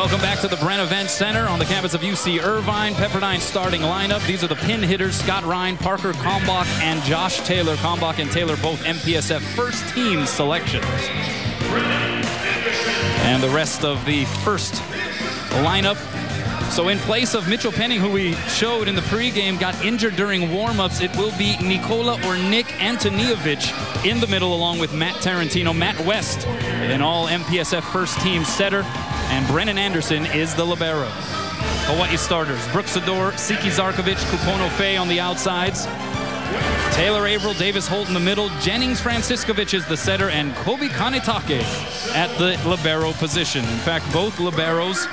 Welcome back to the Brent Event Center on the campus of UC Irvine. Pepperdine starting lineup. These are the pin hitters: Scott Ryan, Parker Kalmbach, and Josh Taylor. Kalmbach and Taylor both MPSF first team selections. And the rest of the first lineup. So in place of Mitchell Penning, who we showed in the pregame, got injured during warm-ups, it will be Nikola or Nick Antonievich in the middle, along with Matt Tarantino. Matt West, an all MPSF first team setter. And Brennan Anderson is the libero. Hawaii starters: Brooks Adore, Siki Zarkovic, Kupono Fei on the outsides. Taylor Averill, Davis Holt in the middle. Jennings Franciscovich is the setter, and Kobe Kanetake at the libero position. In fact, both liberos,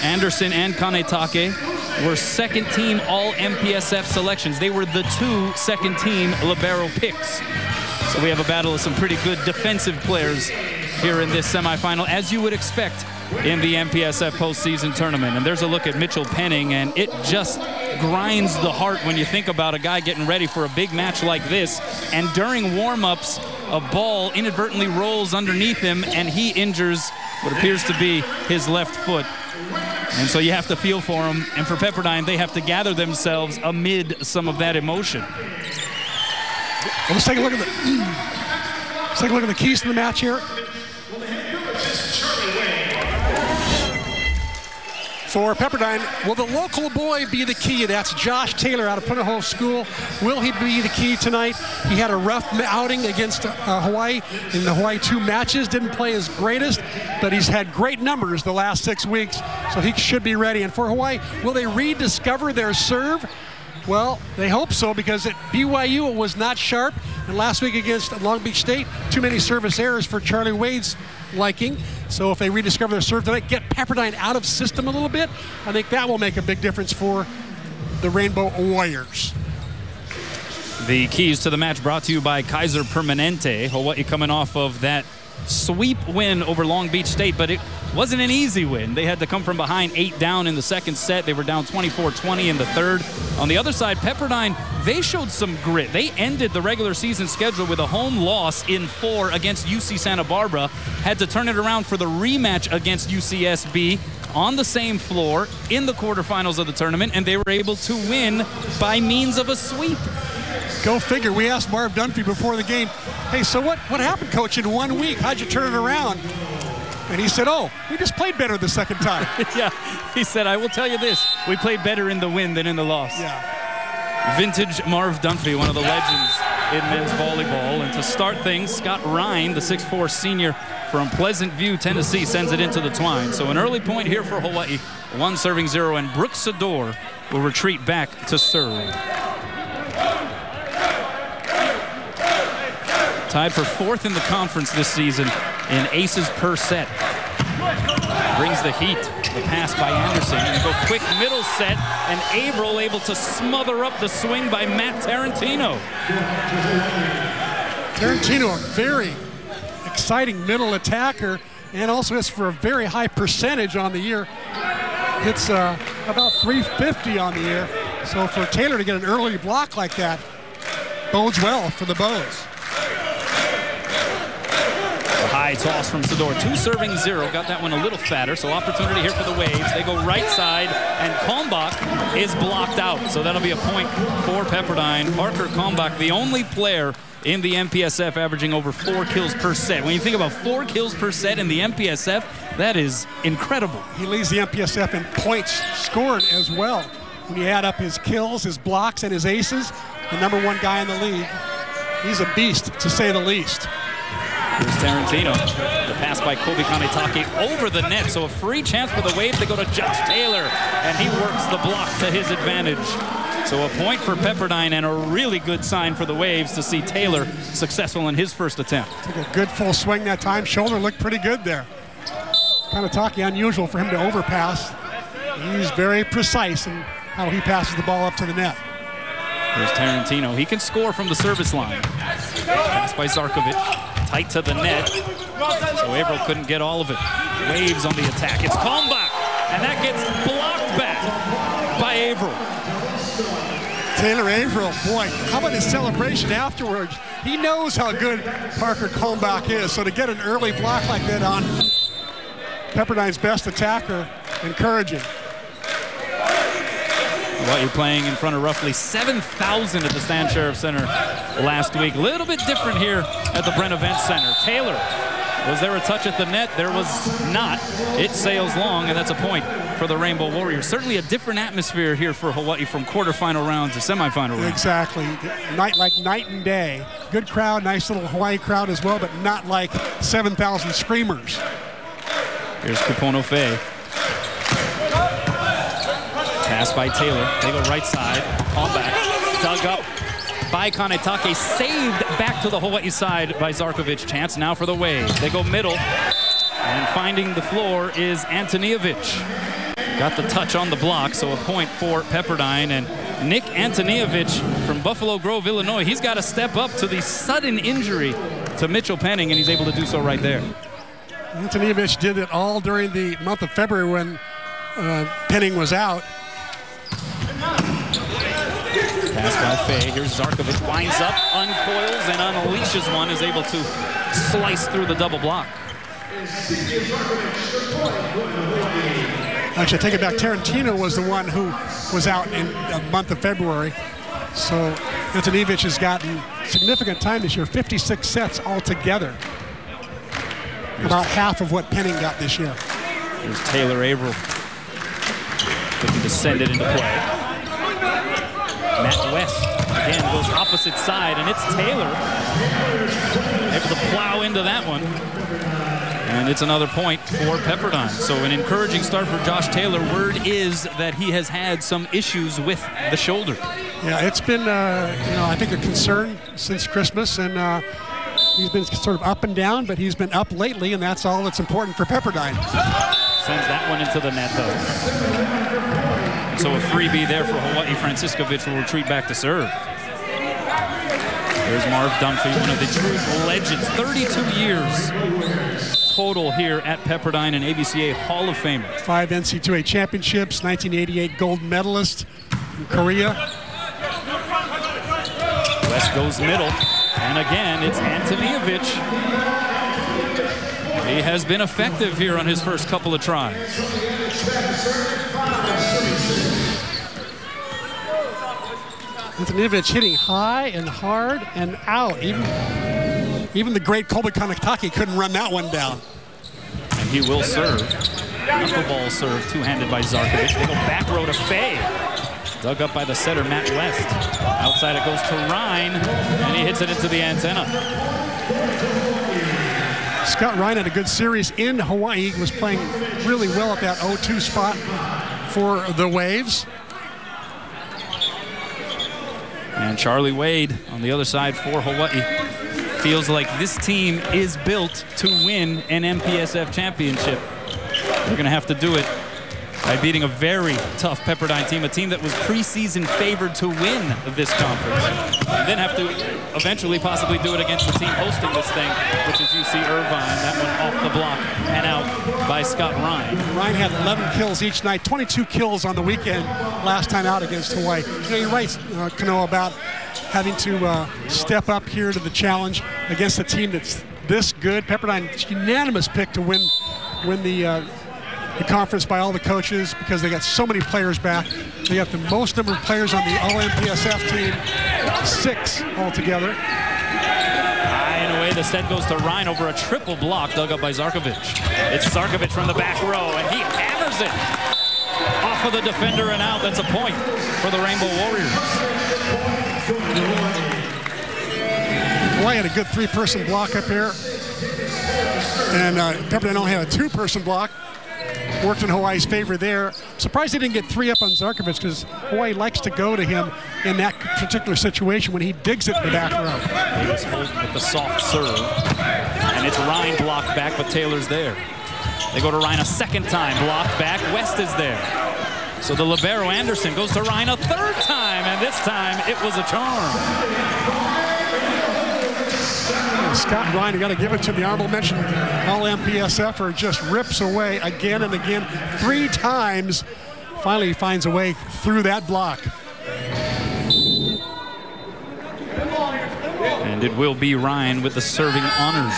Anderson and Kanetake, were second-team all-MPSF selections. They were the two second-team libero picks. So we have a battle of some pretty good defensive players here in this semifinal, as you would expect in the MPSF postseason tournament. And there's a look at Mitchell Penning, and it just grinds the heart when you think about a guy getting ready for a big match like this, and during warm-ups a ball inadvertently rolls underneath him and he injures what appears to be his left foot. And so you have to feel for him, and for Pepperdine, they have to gather themselves amid some of that emotion. Well, let's take a look at the keys to the match here. For Pepperdine, will the local boy be the key? That's Josh Taylor out of Punahou School. Will he be the key tonight? He had a rough outing against Hawaii in the Hawaii 2 matches. Didn't play his greatest, but he's had great numbers the last 6 weeks, so he should be ready. And for Hawaii, will they rediscover their serve? Well, they hope so, because at BYU it was not sharp. And last week against Long Beach State, too many service errors for Charlie Wade's liking. So if they rediscover their serve tonight, get Pepperdine out of system a little bit, I think that will make a big difference for the Rainbow Warriors. The keys to the match brought to you by Kaiser Permanente. Hawaii coming off of that sweep win over Long Beach State, but it wasn't an easy win. They had to come from behind 8 down in the second set. They were down 24-20 in the third. On the other side, Pepperdine, they showed some grit. They ended the regular season schedule with a home loss in 4 against UC Santa Barbara. Had to turn it around for the rematch against UCSB on the same floor in the quarterfinals of the tournament, and they were able to win by means of a sweep. Go figure. We asked Marv Dunphy before the game, hey, so what happened, Coach, in 1 week? How'd you turn it around? And he said, oh, we just played better the second time. Yeah, he said, I will tell you this, we played better in the win than in the loss. Yeah. Vintage Marv Dunphy, one of the legends in men's volleyball. And to start things, Scott Ryan, the 6'4 senior from Pleasant View, Tennessee, sends it into the twine. So an early point here for Hawaii, 1 serving 0, and Brooks Adore will retreat back to serve. Tied for 4th in the conference this season in aces per set. Brings the heat. The pass by Anderson. And go quick middle set. And Averill able to smother up the swing by Matt Tarantino. Tarantino, a very exciting middle attacker, and also hits for a very high percentage on the year. Hits about 350 on the year. So for Taylor to get an early block like that bodes well for the Bows. High toss from Sador. 2 serving 0. Got that one a little fatter, so opportunity here for the Waves. They go right side, and Kalmbach is blocked out. So that'll be a point for Pepperdine. Parker Kalmbach, the only player in the MPSF averaging over 4 kills per set. When you think about 4 kills per set in the MPSF, that is incredible. He leads the MPSF in points scored as well. When you add up his kills, his blocks, and his aces, the #1 guy in the league. He's a beast, to say the least. Here's Tarantino. The pass by Kobe Kanetake over the net. So a free chance for the Waves. They go to Josh Taylor, and he works the block to his advantage. So a point for Pepperdine, and a really good sign for the Waves to see Taylor successful in his first attempt. Took a good full swing that time. Shoulder looked pretty good there. Kanetake, unusual for him to overpass. He's very precise in how he passes the ball up to the net. Here's Tarantino. He can score from the service line. Pass by Zarkovic. Tight to the net. So Averill couldn't get all of it. Waves on the attack. It's Kalmbach. And that gets blocked back by Averill. Taylor Averill, boy, how about his celebration afterwards? He knows how good Parker Kalmbach is. So to get an early block like that on Pepperdine's best attacker, encouraging. Hawaii playing in front of roughly 7,000 at the Stan Sheriff Center last week. A little bit different here at the Brent Event Center. Taylor, was there a touch at the net? There was not. It sails long, and that's a point for the Rainbow Warriors. Certainly a different atmosphere here for Hawaii from quarterfinal round to semifinal round. Exactly. Like night and day. Good crowd, nice little Hawaii crowd as well, but not like 7,000 screamers. Here's Kupono Faye. Pass by Taylor. They go right side. On back. Dug up by Kanetake. Saved back to the Hawaii side by Zarkovic. Chance now for the Wave. They go middle. And finding the floor is Antonijevic. Got the touch on the block, so a point for Pepperdine. And Nick Antonijevic from Buffalo Grove, Illinois, he's got to step up to the sudden injury to Mitchell Penning, and he's able to do so right there. Antonijevic did it all during the month of February when Penning was out. Pass by Faye. Here's Zarkovic. Winds up, uncoils, and unleashes one. Is able to slice through the double block. Actually, I take it back. Tarantino was the one who was out in the month of February. So Antonijevic has gotten significant time this year, 56 sets altogether. About half of what Penning got this year. Here's Taylor Averill looking to send it into play. Matt West again goes opposite side, and it's Taylor able to plow into that one. And it's another point for Pepperdine. So an encouraging start for Josh Taylor. Word is that he has had some issues with the shoulder. Yeah, it's been, I think a concern since Christmas, and he's been sort of up and down, but he's been up lately, and that's all that's important for Pepperdine. Sends that one into the net, though. So a freebie there for Hawaii. Franciskovic will retreat back to serve. There's Marv Dunphy, one of the true legends. 32 years total here at Pepperdine, an ABCA Hall of Famer. 5 NC2A championships, 1988 gold medalist in Korea. West goes middle, and again, it's Antonijevic. He has been effective here on his first couple of tries. Antonijevic hitting high and hard and out. Even the great Kobe Kanetake couldn't run that one down. And he will serve. Knuckleball serve, two-handed by Zarkovic. They go back row to Faye. Dug up by the setter, Matt West. Outside it goes to Ryan, and he hits it into the antenna. Scott Ryan had a good series in Hawaii. He was playing really well at that 0-2 spot for the Waves. And Charlie Wade on the other side for Hawaii. Feels like this team is built to win an MPSF championship. They're going to have to do it by beating a very tough Pepperdine team, a team that was preseason favored to win this conference. And then have to eventually possibly do it against the team hosting this thing, which is UC Irvine. That one off the block and out by Scott Ryan. Ryan had 11 kills each night, 22 kills on the weekend last time out against Hawaii. You know, you're right, Kano, about having to step up here to the challenge against a team that's this good. Pepperdine, unanimous pick to win the conference by all the coaches because they got so many players back. They got the most number of players on the All-MPSF team, 6 altogether. High and away, the set goes to Ryan over a triple block dug up by Zarkovic. It's Zarkovic from the back row, and he hammers it off of the defender and out. That's a point for the Rainbow Warriors. Hawaii had a good 3-person block up here, and Pepperdine only had a 2-person block. Worked in Hawaii's favor there. Surprised they didn't get 3 up on Zarkovic because Hawaii likes to go to him in that particular situation when he digs it in the back row. He was holding with the soft serve, and it's Ryan blocked back, but Taylor's there. They go to Ryan a second time, blocked back. West is there. So the libero Anderson goes to Ryan a third time, and this time it was a charm. Scott Ryan, you got to give it to the honorable mention All-MPSF, just rips away again and again 3 times. Finally, he finds a way through that block. And it will be Ryan with the serving honors.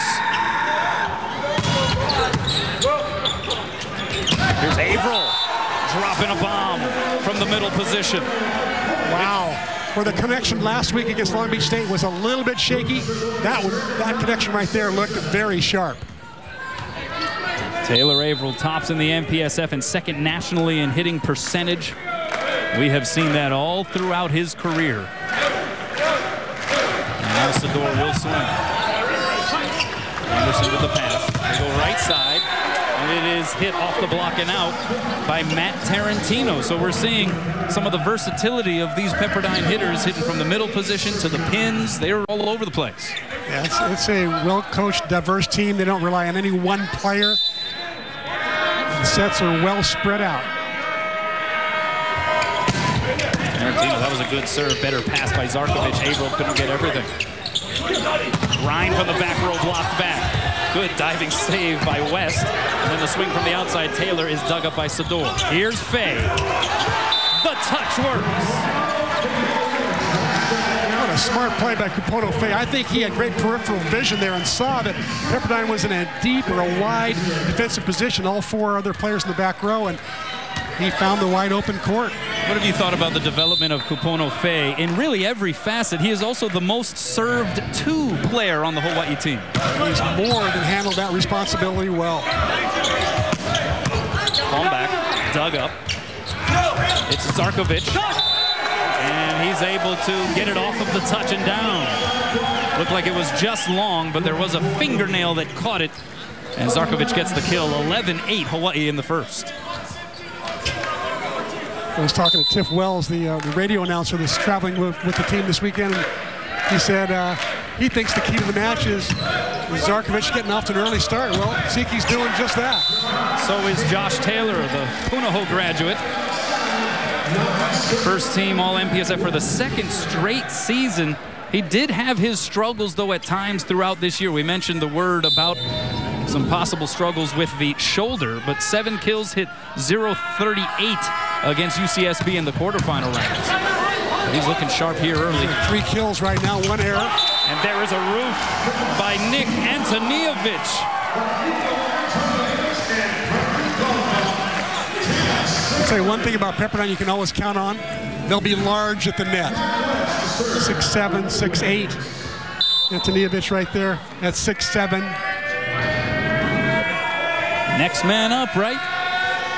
Averill dropping a bomb from the middle position. Wow. Where the connection last week against Long Beach State was a little bit shaky, that connection right there looked very sharp. Taylor Averill tops in the MPSF and second nationally in hitting percentage. We have seen that all throughout his career. And now Sador will swing. Anderson with the pass. They go right side, and it is hit off the block and out by Matt Tarantino. So we're seeing some of the versatility of these Pepperdine hitters, hitting from the middle position to the pins. They're all over the place. Yeah, it's a well-coached, diverse team. They don't rely on any one player. The sets are well spread out. Tarantino, that was a good serve. Better pass by Zarkovic. Averill couldn't get everything. Ryan from the back row blocked back. Good diving save by West. And then the swing from the outside. Taylor is dug up by Sador. Here's Fay. The touch works. What a smart play by Kupono Fay. I think he had great peripheral vision there and saw that Pepperdine was in a deep or a wide defensive position. All four other players in the back row, and he found the wide open court. What have you thought about the development of Kupono Fay in really every facet? He is also the most served two player on the Hawaii team. He's more than handled that responsibility well. Palm back, dug up. It's Zarkovic, and he's able to get it off of the touch and down. Looked like it was just long, but there was a fingernail that caught it, and Zarkovic gets the kill. 11-8 Hawaii in the first. I was talking to Tiff Wells, the radio announcer that's traveling with the team this weekend, and he said he thinks the key to the match is Zarkovic getting off to an early start. Well, Siki's doing just that. So is Josh Taylor, the Punahou graduate. First team All-MPSF for the second straight season. He did have his struggles, though, at times throughout this year. We mentioned the word about some possible struggles with the shoulder, but 7 kills, hit .038 against UCSB in the quarterfinal rounds. He's looking sharp here early. 3 kills right now, 1 error. And there is a roof by Nick Antonijevic. I'll say one thing about Pepperdine you can always count on. They'll be large at the net. 6'7", 6'8". Antonijevic right there at 6'7". Next man up, right?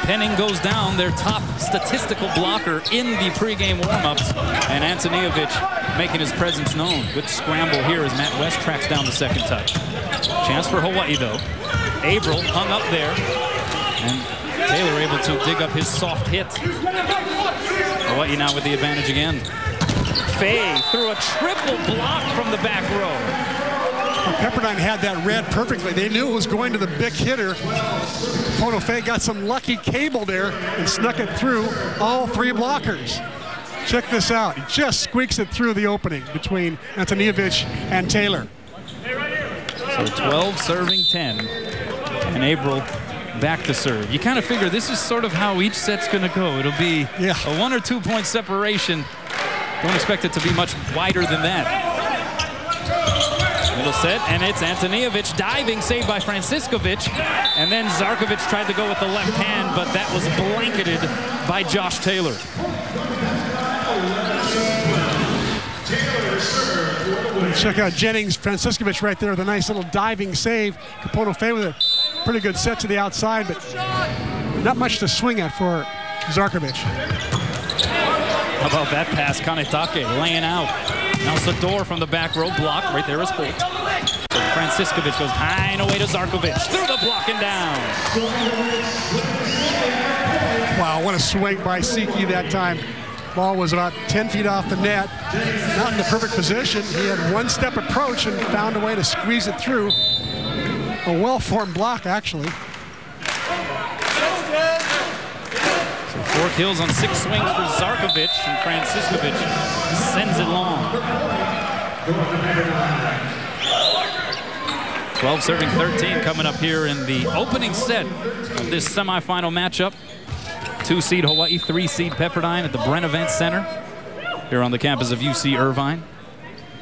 Penning goes down, their top statistical blocker in the pregame warm-ups, and Antonijevic making his presence known. Good scramble here as Matt West tracks down the second touch. Chance for Hawaii, though. Averill hung up there, and Taylor able to dig up his soft hit. Hawaii now with the advantage again. Fay threw a triple block from the back row. Pepperdine had that read perfectly. They knew it was going to the big hitter. Kupono Fay got some lucky cable there and snuck it through all 3 blockers. Check this out. He just squeaks it through the opening between Antonijevic and Taylor. So 12 serving 10. And Averill back to serve. You kind of figure this is sort of how each set's going to go. It'll be a 1 or 2 point separation. Don't expect it to be much wider than that. Middle set, and it's Antonijevic diving, saved by Franciscovic, and then Zarkovic tried to go with the left hand, but that was blanketed by Josh Taylor. Check out Jennings, Franciscovic right there with a nice little diving save. Kupono Fay with a pretty good set to the outside, but not much to swing at for Zarkovic. How about that pass? Kanetake laying out. Now Sador from the back row, blocked. Right there is Holt. So Franciscovic goes high and away to Zarkovic. Through the block and down. Wow, what a swing by Siki that time. Ball was about 10 feet off the net. Not in the perfect position. He had one-step approach and found a way to squeeze it through. A well-formed block, actually. So 4 kills on 6 swings for Zarkovic, and Franciscovic sends it long. 12 serving 13 coming up here in the opening set of this semifinal matchup. 2-seed Hawaii, 3-seed Pepperdine at the Brent Event Center here on the campus of UC Irvine.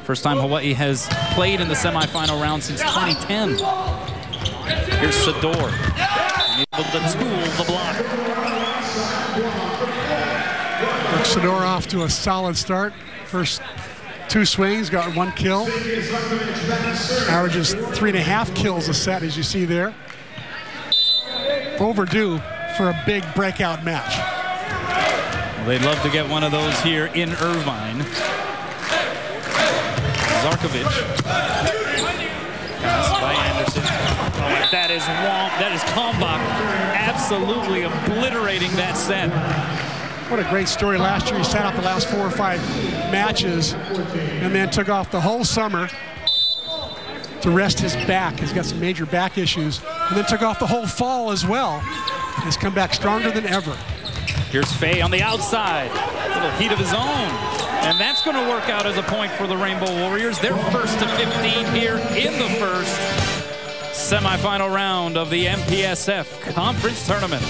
First time Hawaii has played in the semifinal round since 2010. Here's Sador. able to tool the block. Sador off to a solid start. First 2 swings, got 1 kill. Averages 3.5 kills a set, as you see there. Overdue for a big breakout match. Well, they'd love to get one of those here in Irvine. Zarkovic. Pass by Anderson. Oh, that is Wong. That is Kalmbach absolutely obliterating that set. What a great story. Last year he sat out the last 4 or 5 matches and then took off the whole summer to rest his back. He's got some major back issues. And then took off the whole fall as well. He's come back stronger than ever. Here's Fay on the outside. A little heat of his own. And that's going to work out as a point for the Rainbow Warriors. They're first to 15 here in the first semifinal round of the MPSF Conference Tournament.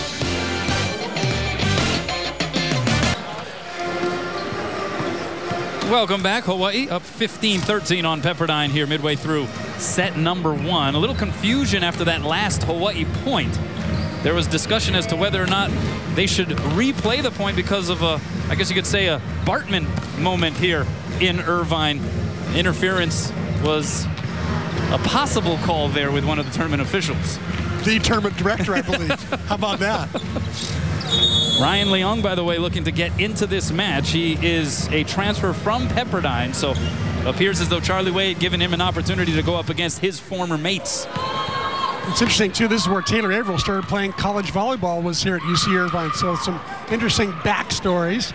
Welcome back. Hawaii up 15-13 on Pepperdine here midway through set number 1. A little confusion after that last Hawaii point. There was discussion as to whether or not they should replay the point because of a, I guess you could say, a Bartman moment here in Irvine. Interference was a possible call there with one of the tournament officials. The tournament director, I believe. How about that? Ryan Leong, by the way, looking to get into this match. He is a transfer from Pepperdine, so it appears as though Charlie Wade giving him an opportunity to go up against his former mates. It's interesting, too, this is where Taylor Averill started playing college volleyball, was here at UC Irvine, so some interesting backstories.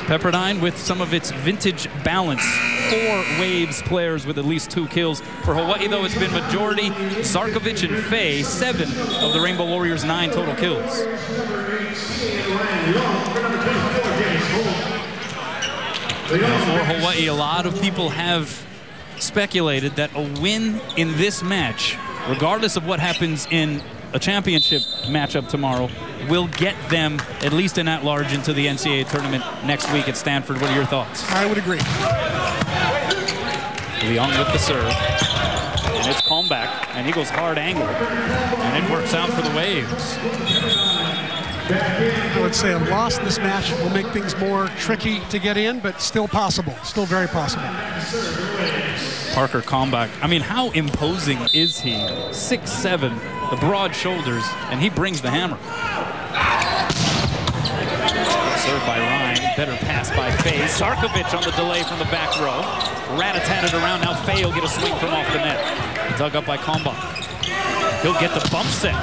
Pepperdine with some of its vintage balance. 4 Waves players with at least 2 kills. For Hawaii, though, it's been majority Zarkovic and Fay, 7 of the Rainbow Warriors' 9 total kills. For Hawaii, a lot of people have speculated that a win in this match, regardless of what happens in a championship matchup tomorrow, will get them at least an at-large into the NCAA tournament next week at Stanford. What are your thoughts? I would agree. Leong with the serve. And it's Kalmbach, and he goes hard angle. And it works out for the Waves. I would say a loss in this match will make things more tricky to get in, but still possible. Still very possible. Parker Kalmbach, I mean, how imposing is he? 6'7", the broad shoulders, and he brings the hammer. Served by Ryan, better pass by Fay. Zarkovic on the delay from the back row. Rat-a-tat-ted around, now Fay will get a swing from off the net. Dug up by Kalmbach. He'll get the bump set.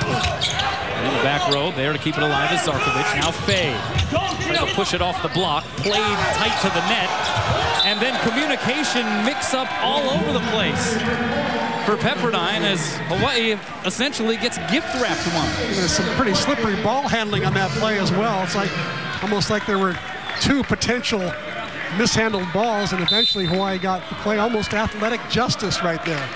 In the back row, there to keep it alive is Zarkovic. Now Fay trying to push it off the block, played tight to the net, and then communication mix-up all over the place for Pepperdine as Hawaii essentially gets gift-wrapped one. There's some pretty slippery ball handling on that play as well. It's like almost like there were 2 potential mishandled balls, and eventually Hawaii got the play almost athletic justice right there.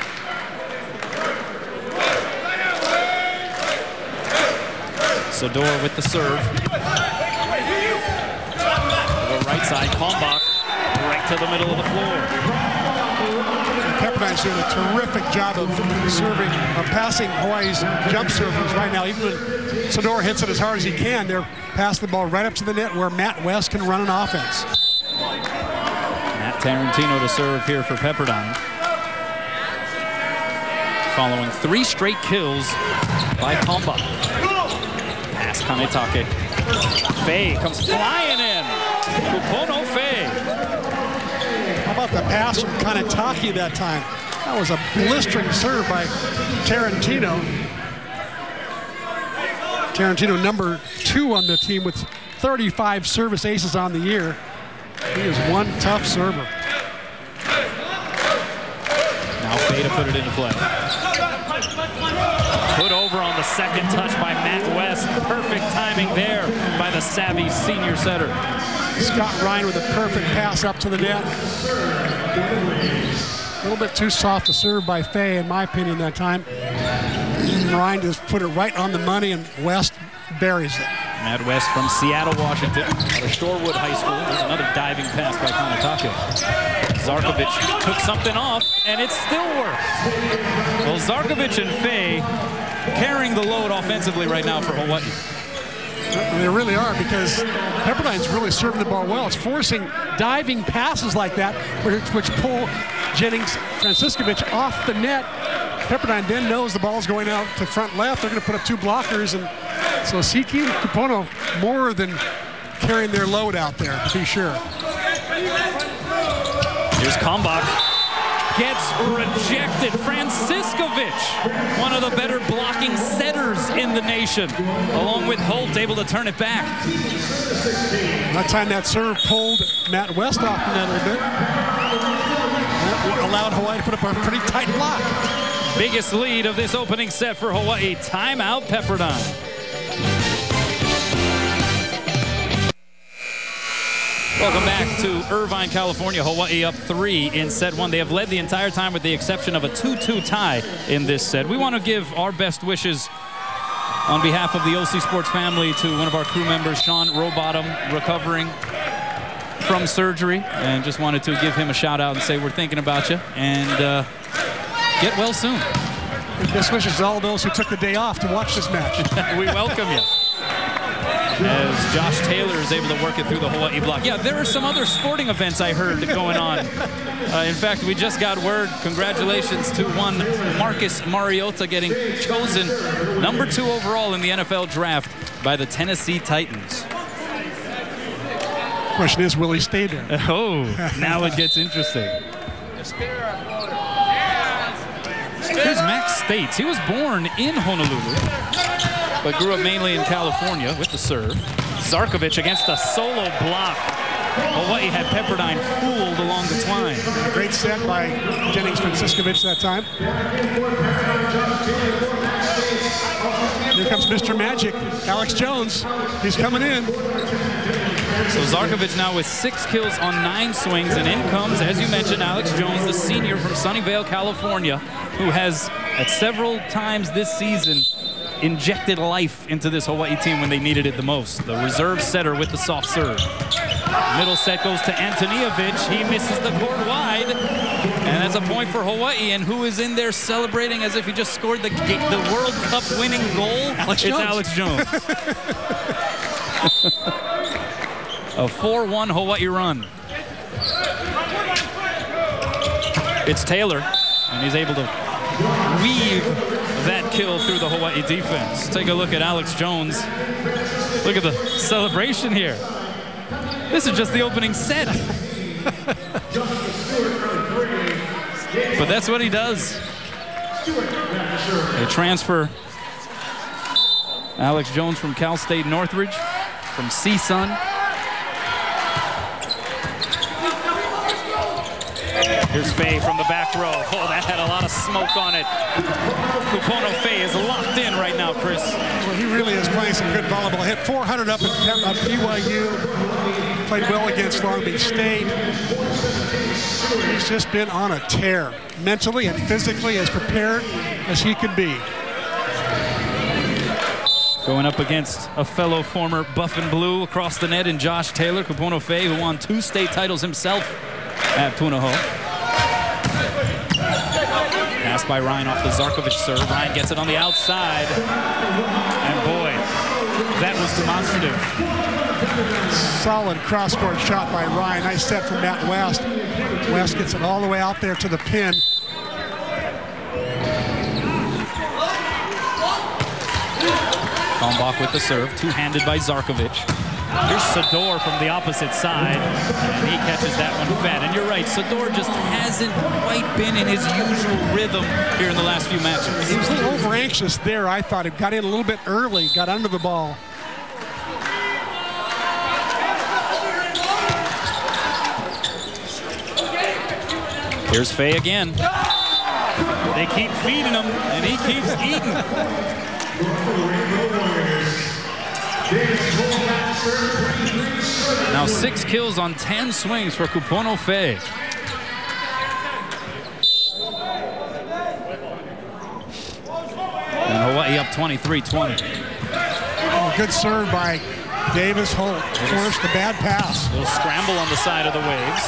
Sador with the serve. The right side, Kalmbach right to the middle of the floor. Pepperdine's doing a terrific job of serving, passing Hawaii's jump servers right now. Even when Sador hits it as hard as he can, they're passing the ball right up to the net where Matt West can run an offense. Matt Tarantino to serve here for Pepperdine. Following 3 straight kills by Kalmbach. Pass Kanetake. Fay comes flying in. Kupono Fay. How about the pass from Kanetake that time? That was a blistering serve by Tarantino. Tarantino number 2 on the team with 35 service aces on the year. He is one tough server. Now Fay to put it into play. Put over on the second touch by Matt West. Perfect timing there by the savvy senior setter. Scott Ryan with a perfect pass up to the net. A little bit too soft to serve by Fay, in my opinion, that time. Ryan just put it right on the money, and West buries it. Matt West from Seattle, Washington, out of Shorewood High School. There's another diving pass by Kanetake. Zarkovic took something off, and it still worked. Well, Zarkovic and Fay carrying the load offensively right now for Hawaii. They really are, because Pepperdine's really serving the ball well. It's forcing diving passes like that, which pull Jennings Franciscovich off the net. Pepperdine then knows the ball's going out to front left. They're going to put up 2 blockers, and so Siki and Kupono more than carrying their load out there, to be sure. Here's Kalmbach. Gets rejected. Franciscovich, one of the better blocking setters in the nation, along with Holt, able to turn it back. That time that serve pulled Matt West off the net a little bit. That allowed Hawaii to put up a pretty tight block. Biggest lead of this opening set for Hawaii. Timeout, Pepperdine. Welcome back to Irvine, California. Hawaii up 3 in set 1. They have led the entire time with the exception of a 2-2 tie in this set. We want to give our best wishes on behalf of the OC Sports family to one of our crew members, Sean Rowbottom, recovering from surgery. And just wanted to give him a shout out and say we're thinking about you. And get well soon. Best wishes to all those who took the day off to watch this match. We welcome you. As Josh Taylor is able to work it through the Hawaii block. Yeah, there are some other sporting events I heard going on. In fact, we just got word, congratulations to one Marcus Mariota getting chosen #2 overall in the NFL draft by the Tennessee Titans. Question is, will he stay there? Oh, now it gets interesting. Here's Max States. He was born in Honolulu, but grew up mainly in California with the serve. Zarkovich against a solo block. Hawaii had Pepperdine fooled along the twine. A great set by Jennings Franciscovich that time. Here comes Mr. Magic, Alex Jones. He's coming in. So Zarkovich now with 6 kills on 9 swings, and in comes, as you mentioned, Alex Jones, the senior from Sunnyvale, California, who has at several times this season injected life into this Hawaii team when they needed it the most. The reserve setter with the soft serve. Middle set goes to Antonievich. He misses the court wide. And that's a point for Hawaii. And who is in there celebrating as if he just scored the World Cup winning goal? Alex Jones. It's Alex Jones. A 4-1 Hawaii run. It's Taylor, and he's able to weave that kill through the Hawaii defense. Take a look at Alex Jones. Look at the celebration here. This is just the opening set. But that's what he does. They transfer Alex Jones from Cal State Northridge, from CSUN. Here's Faye from the back row. Oh, that had a lot of smoke on it. Kupono Faye is locked in right now, Chris. Well, he really is playing some good volleyball. Hit 400 up at BYU. Played well against Long Beach State. He's just been on a tear. Mentally and physically as prepared as he could be. Going up against a fellow former Buff and Blue across the net in Josh Taylor. Kupono Faye, who won 2 state titles himself at Punahou. Pass by Ryan off the Zarkovich serve. Ryan gets it on the outside. And boy, that was demonstrative. Solid cross-court shot by Ryan. Nice set from Matt West. West gets it all the way out there to the pin. Kalmbach with the serve, two-handed by Zarkovich. Here's Sador from the opposite side, and he catches that one fat. And you're right, Sador just hasn't quite been in his usual rhythm here in the last few matches. He was a little over-anxious there, I thought. He got in a little bit early, got under the ball. Here's Faye again. They keep feeding him, and he keeps eating. Now 6 kills on 10 swings for Kupono Faye. And Hawaii up 23-20. Oh, good serve by Davis Holt. Forced the bad pass. A little scramble on the side of the Waves.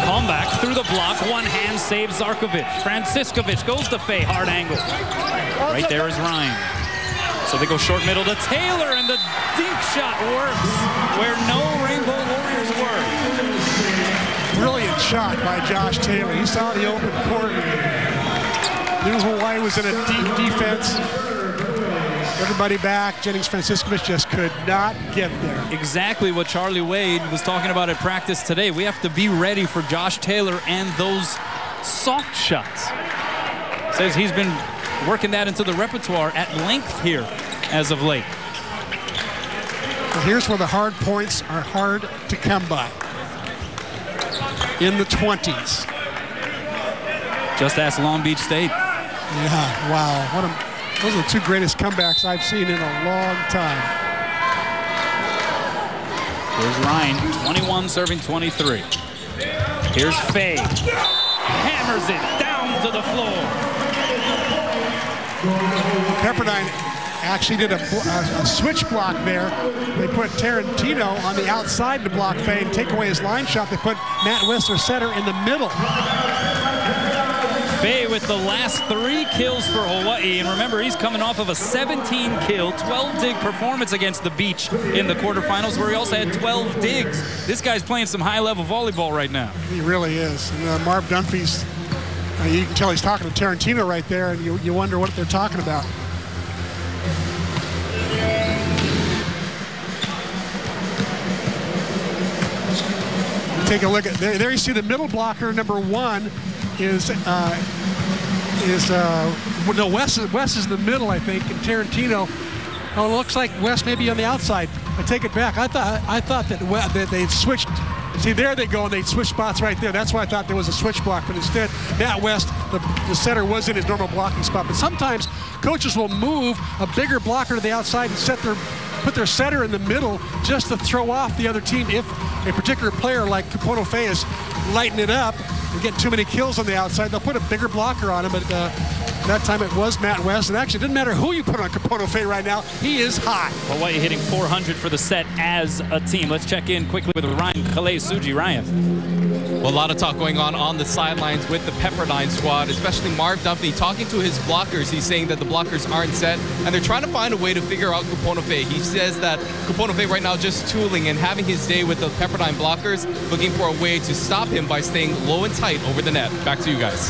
Kalmbach through the block, one hand saves Zarkovich. Franciscovich goes to Faye, hard angle. Right there is Ryan. So they go short middle to Taylor, and the dink shot works where no Rainbow Warriors were. Brilliant shot by Josh Taylor. He saw the open court. Knew Hawaii was in a deep defense. Everybody back. Jennings Franciscovich just could not get there. Exactly what Charlie Wade was talking about at practice today. We have to be ready for Josh Taylor and those soft shots. Says he's been working that into the repertoire at length here as of late. Well, here's where the hard points are hard to come by. In the 20s. Just ask Long Beach State. Yeah, wow. Those are the two greatest comebacks I've seen in a long time. Here's Ryan, 21 serving 23. Here's Faye. Hammers it down to the floor. Pepperdine actually did a switch block there. They put Tarantino on the outside to block Faye and take away his line shot. They put Matt West, their setter, in the middle. Faye with the last 3 kills for Hawaii, and remember, he's coming off of a 17-kill, 12-dig performance against the Beach in the quarterfinals, where he also had 12 digs. This guy's playing some high-level volleyball right now. He really is. And Marv Dunphy's, you can tell he's talking to Tarantino right there, and you wonder what they're talking about. Take a look at there. There you see the middle blocker, number 1. No, West is in the middle, I think, and Tarantino. Oh, it looks like West may be on the outside. I take it back. I thought that they'd switched. See, there they go, and they'd switch spots right there. That's why I thought there was a switch block, but instead, Matt West, the setter, was in his normal blocking spot. But sometimes coaches will move a bigger blocker to the outside and put their setter in the middle just to throw off the other team if a particular player like Kapono Faye is lighting it up and getting too many kills on the outside. They'll put a bigger blocker on him, but that time it was Matt West. And actually, it doesn't matter who you put on Kapono Faye right now. He is hot. Hawaii hitting 400 for the set as a team. Let's check in quickly with Ryan Kalei-Suji. Ryan. Well, a lot of talk going on the sidelines with the Pepperdine squad, especially Marv Dunphy talking to his blockers. He's saying that the blockers aren't set, and they're trying to find a way to figure out Kapono Faye. He says that Kapono Faye right now just tooling and having his day with the Pepperdine blockers, looking for a way to stop him by staying low and tight over the net. Back to you guys.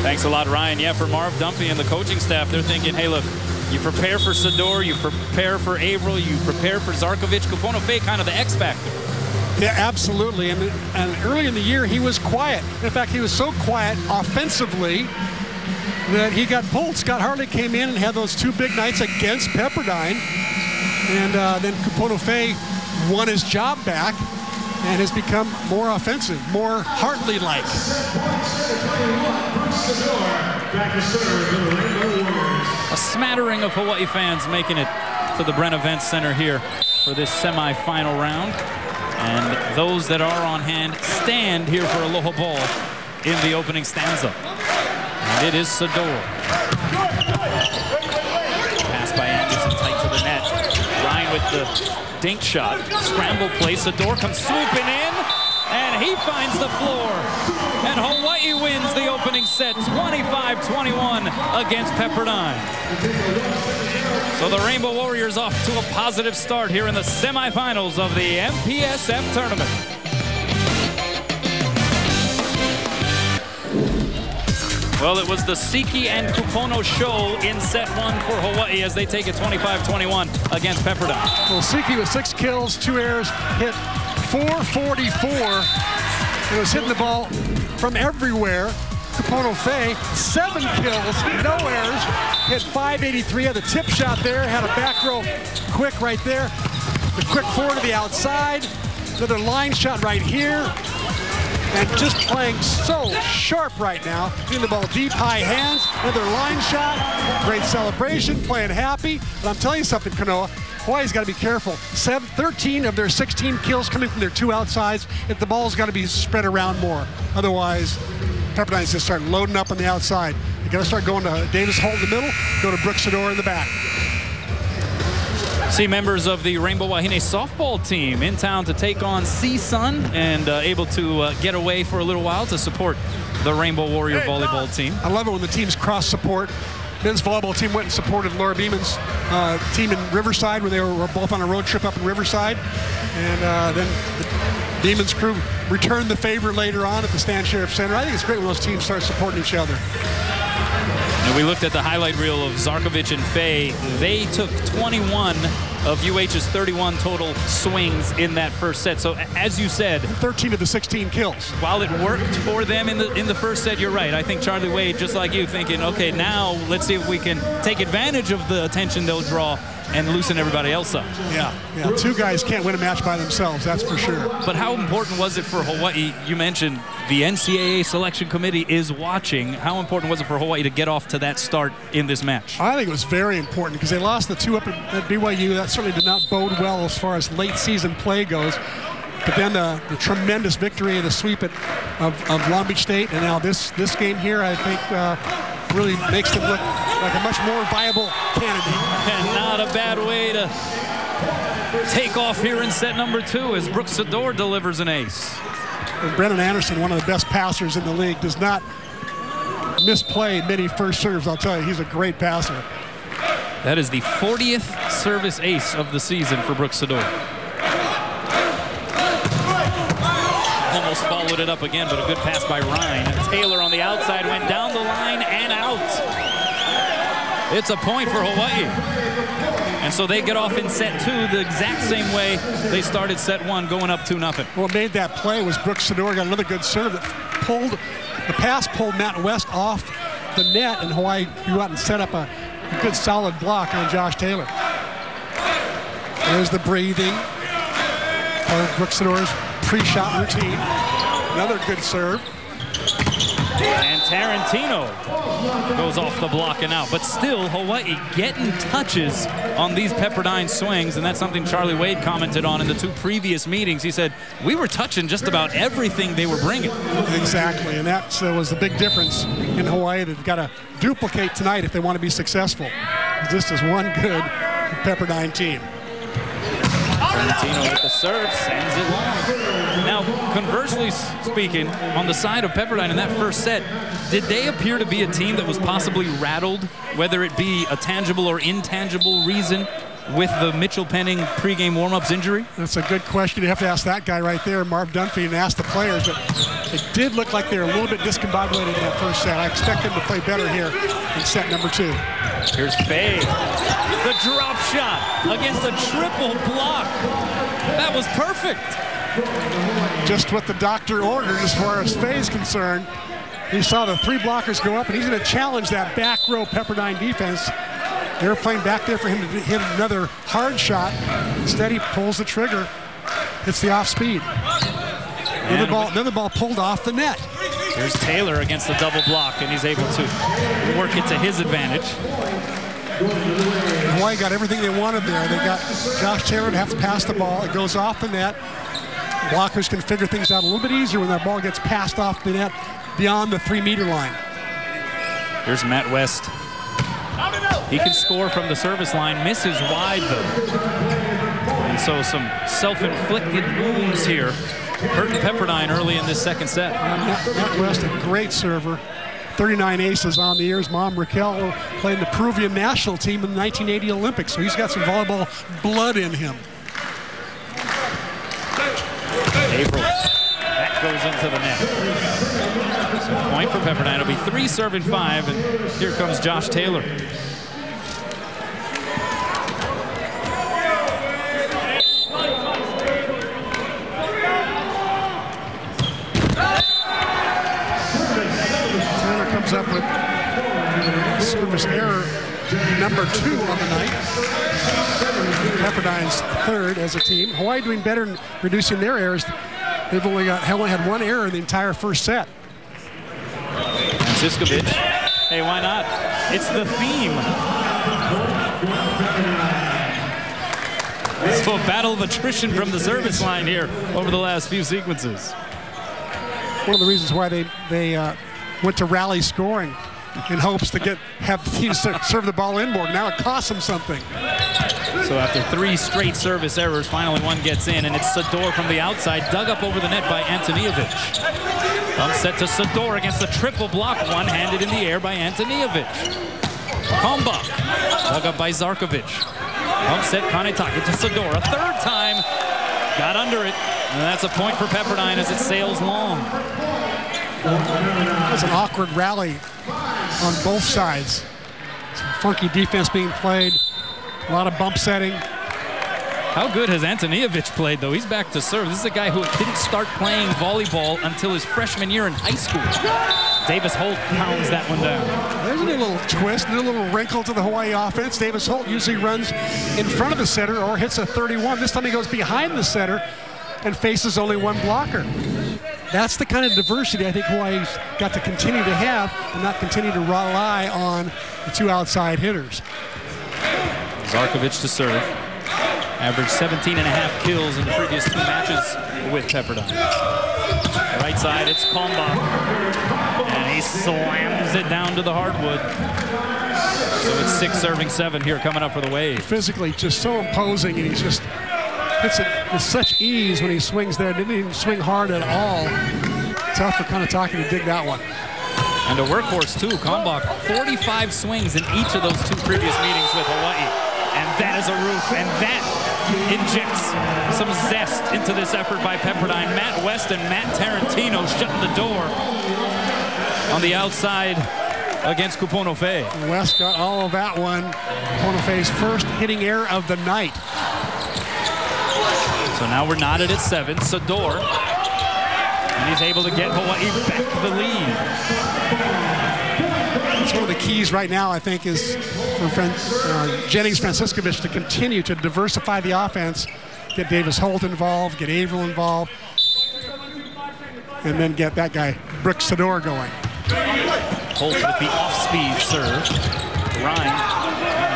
Thanks a lot, Ryan. Yeah, for Marv Dunphy and the coaching staff, they're thinking, hey, look, you prepare for Sador, you prepare for Averill, you prepare for Zarkovic. Kapono Faye, kind of the X factor. Yeah, absolutely. And early in the year, he was quiet. In fact, he was so quiet offensively that he got pulled. Scott Hartley came in and had those 2 big nights against Pepperdine. And then Kapono Faye won his job back and has become more offensive, more Hartley-like. A smattering of Hawaii fans making it to the Brent Event Center here for this semifinal round. And those that are on hand stand here for Aloha Ball in the opening stanza. And it is Sador. Pass by Anderson tight to the net. Ryan with the dink shot. Scramble play. Sador comes swooping in. And he finds the floor. And Hawaii wins the opening set 25-21 against Pepperdine. So the Rainbow Warriors off to a positive start here in the semifinals of the MPSF Tournament. Well, it was the Siki and Kupono show in set 1 for Hawaii as they take it 25-21 against Pepperdine. Well, Siki with 6 kills, 2 errors, hit 444. It was hitting the ball from everywhere. Kapono Faye, 7 kills, no errors, hit 583, had the tip shot there, had a back row quick right there, the quick forward to the outside, another line shot right here, and just playing so sharp right now, getting the ball deep, high hands, another line shot, great celebration, playing happy. But I'm telling you something, Kanoa, Hawaii's got to be careful. 13 of their 16 kills coming from their 2 outsides, if the ball's got to be spread around more. Otherwise, Pepperdine's just start loading up on the outside. You got to start going to Davis Holt in the middle, go to Brooks Sador in the back. See members of the Rainbow Wahine softball team in town to take on C-Sun and able to get away for a little while to support the Rainbow Warrior volleyball team. I love it when the teams cross support. men's volleyball team went and supported Laura Beeman's team in Riverside when they were both on a road trip up in Riverside. And then the Beeman's crew returned the favor later on at the Stan Sheriff Center. I think it's great when those teams start supporting each other. And we looked at the highlight reel of Zarkovich and Fay. They took 21 of UH's 31 total swings in that first set. So as you said, 13 of the 16 kills. While it worked for them in the first set, you're right. I think Charlie Wade, just like you, thinking, okay, now let's see if we can take advantage of the attention they'll draw and loosen everybody else up. Yeah, two guys can't win a match by themselves, that's for sure. But how important was it for Hawaii? You mentioned the NCAA selection committee is watching. How important was it for Hawaii to get off to that start in this match? I think it was very important because they lost the two up at BYU. That certainly did not bode well as far as late season play goes. But then the tremendous victory and the sweep of Long Beach State, and now this game here, I think really makes them look like a much more viable candidate. And not a bad way to take off here in set number 2 as Brooks Sador delivers an ace. And Brennan Anderson, one of the best passers in the league, does not misplay many first serves. I'll tell you, he's a great passer. That is the 40th service ace of the season for Brooks Sador. Almost followed it up again, but a good pass by Ryan. Taylor on the outside went down the line and out. It's a point for Hawaii. And so they get off in set 2 the exact same way they started set 1, going up 2-0. What made that play was Brooks Sador got another good serve that the pass pulled Matt West off the net, and Hawaii grew out and set up a good solid block on Josh Taylor. There's the breathing of Brooks Sador's pre-shot routine. Another good serve. And Tarantino goes off the block and out. But still, Hawaii getting touches on these Pepperdine swings, and that's something Charlie Wade commented on in the 2 previous meetings. He said, we were touching just about everything they were bringing. Exactly, and that was the big difference in Hawaii. They've got to duplicate tonight if they want to be successful. This is one good Pepperdine team. Tarantino with the serve, sends it long. Now, conversely speaking, on the side of Pepperdine in that first set, did they appear to be a team that was possibly rattled, whether it be a tangible or intangible reason, with the Mitchell Penning pregame warm-ups injury? That's a good question. You have to ask that guy right there, Marv Dunphy, and ask the players. But it did look like they were a little bit discombobulated in that first set. I expect them to play better here in set number 2. Here's Fay. The drop shot against a triple block. That was perfect. Just what the doctor ordered as far as Fay is concerned. He saw the 3 blockers go up, and he's going to challenge that back row Pepperdine defense. They were playing back there for him to hit another hard shot. Instead, he pulls the trigger, hits the off speed. Another ball pulled off the net. Here's Taylor against the double block, and he's able to work it to his advantage. Hawaii got everything they wanted there. They got Josh Taylor to have to pass the ball. It goes off the net. Blockers can figure things out a little bit easier when that ball gets passed off the net beyond the 3-meter line. Here's Matt West. He can score from the service line, misses wide though. And so some self-inflicted wounds here, hurting Pepperdine early in this second set. Matt West, a great server. 39 aces on the year. His mom, Raquel, played in the Peruvian national team in the 1980 Olympics, so he's got some volleyball blood in him. April, that goes into the net. So point for Pepperdine. It'll be 3 serving 5, and here comes Josh Taylor. Up with service error number 2 on the night. Pepperdine's 3rd as a team. Hawaii doing better in reducing their errors. They've only had 1 error in the entire first set. Ziskovich. Hey, why not? It's the theme. So a battle of attrition from the service line here over the last few sequences. One of the reasons why they went to rally scoring in hopes to have the teams serve the ball inboard. Now it costs them something. So after 3 straight service errors, finally one gets in, and it's Sador from the outside, dug up over the net by Antonijevic. Bump set to Sador against the triple block, one-handed in the air by Antonijevic. Kalmbach, dug up by Zarkovic. Pump set Kanetake to Sador. A third time, got under it. And that's a point for Pepperdine as it sails long. It was an awkward rally on both sides. Some funky defense being played. A lot of bump setting. How good has Antonijevic played, though? He's back to serve. This is a guy who didn't start playing volleyball until his freshman year in high school. Davis Holt pounds that one down. There's a little twist, a little wrinkle to the Hawaii offense. Davis Holt usually runs in front of the setter or hits a 31. This time he goes behind the setter and faces only one blocker. That's the kind of diversity I think Hawaii's got to continue to have and not continue to rely on the two outside hitters. Zarkovic to serve. Averaged 17.5 kills in the previous 2 matches with Pepperdine. Right side, it's Kalmbach. And he slams it down to the hardwood. So it's 6 serving 7 here coming up for the Waves. Physically just so imposing, and he's just hits it with such ease when he swings there. Didn't even swing hard at all. Tough for Kanetake to dig that one. And a workhorse too, Kalmbach. 45 swings in each of those 2 previous meetings with Hawaii. And that is a roof, and that injects some zest into this effort by Pepperdine. Matt West and Matt Tarantino shutting the door on the outside against Kuponofe. West got all of that one. Kuponofe's first hitting error of the night. So now we're knotted at 7. Sador, and he's able to get Hawaii back to the lead. That's one of the keys right now, I think, is for Jennings Franciskovic to continue to diversify the offense, get Davis Holt involved, get Averill involved, and then get that guy, Brooks Sador, going. Holt with the off-speed serve. Ryan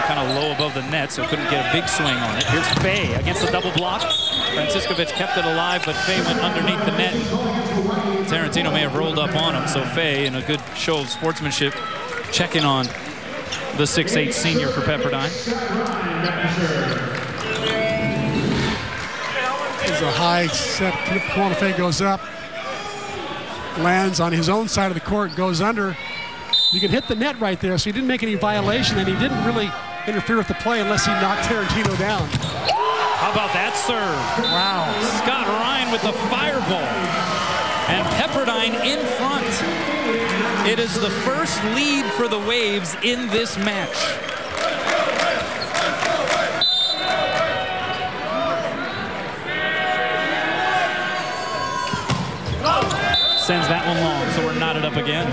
kind of low above the net, so couldn't get a big swing on it. Here's Fay against the double block. Franciskovic kept it alive, but Fay went underneath the net. Tarantino may have rolled up on him, so Fay, in a good show of sportsmanship, checking on the 6'8" senior for Pepperdine. There's a high set. Kuponofe goes up, lands on his own side of the court, goes under. You can hit the net right there, so he didn't make any violation, and he didn't really interfere with the play unless he knocked Tarantino down. How about that serve? Wow. Scott Ryan with the fireball. And Pepperdine in front. It is the first lead for the Waves in this match. Sends that one long, so we're knotted up again.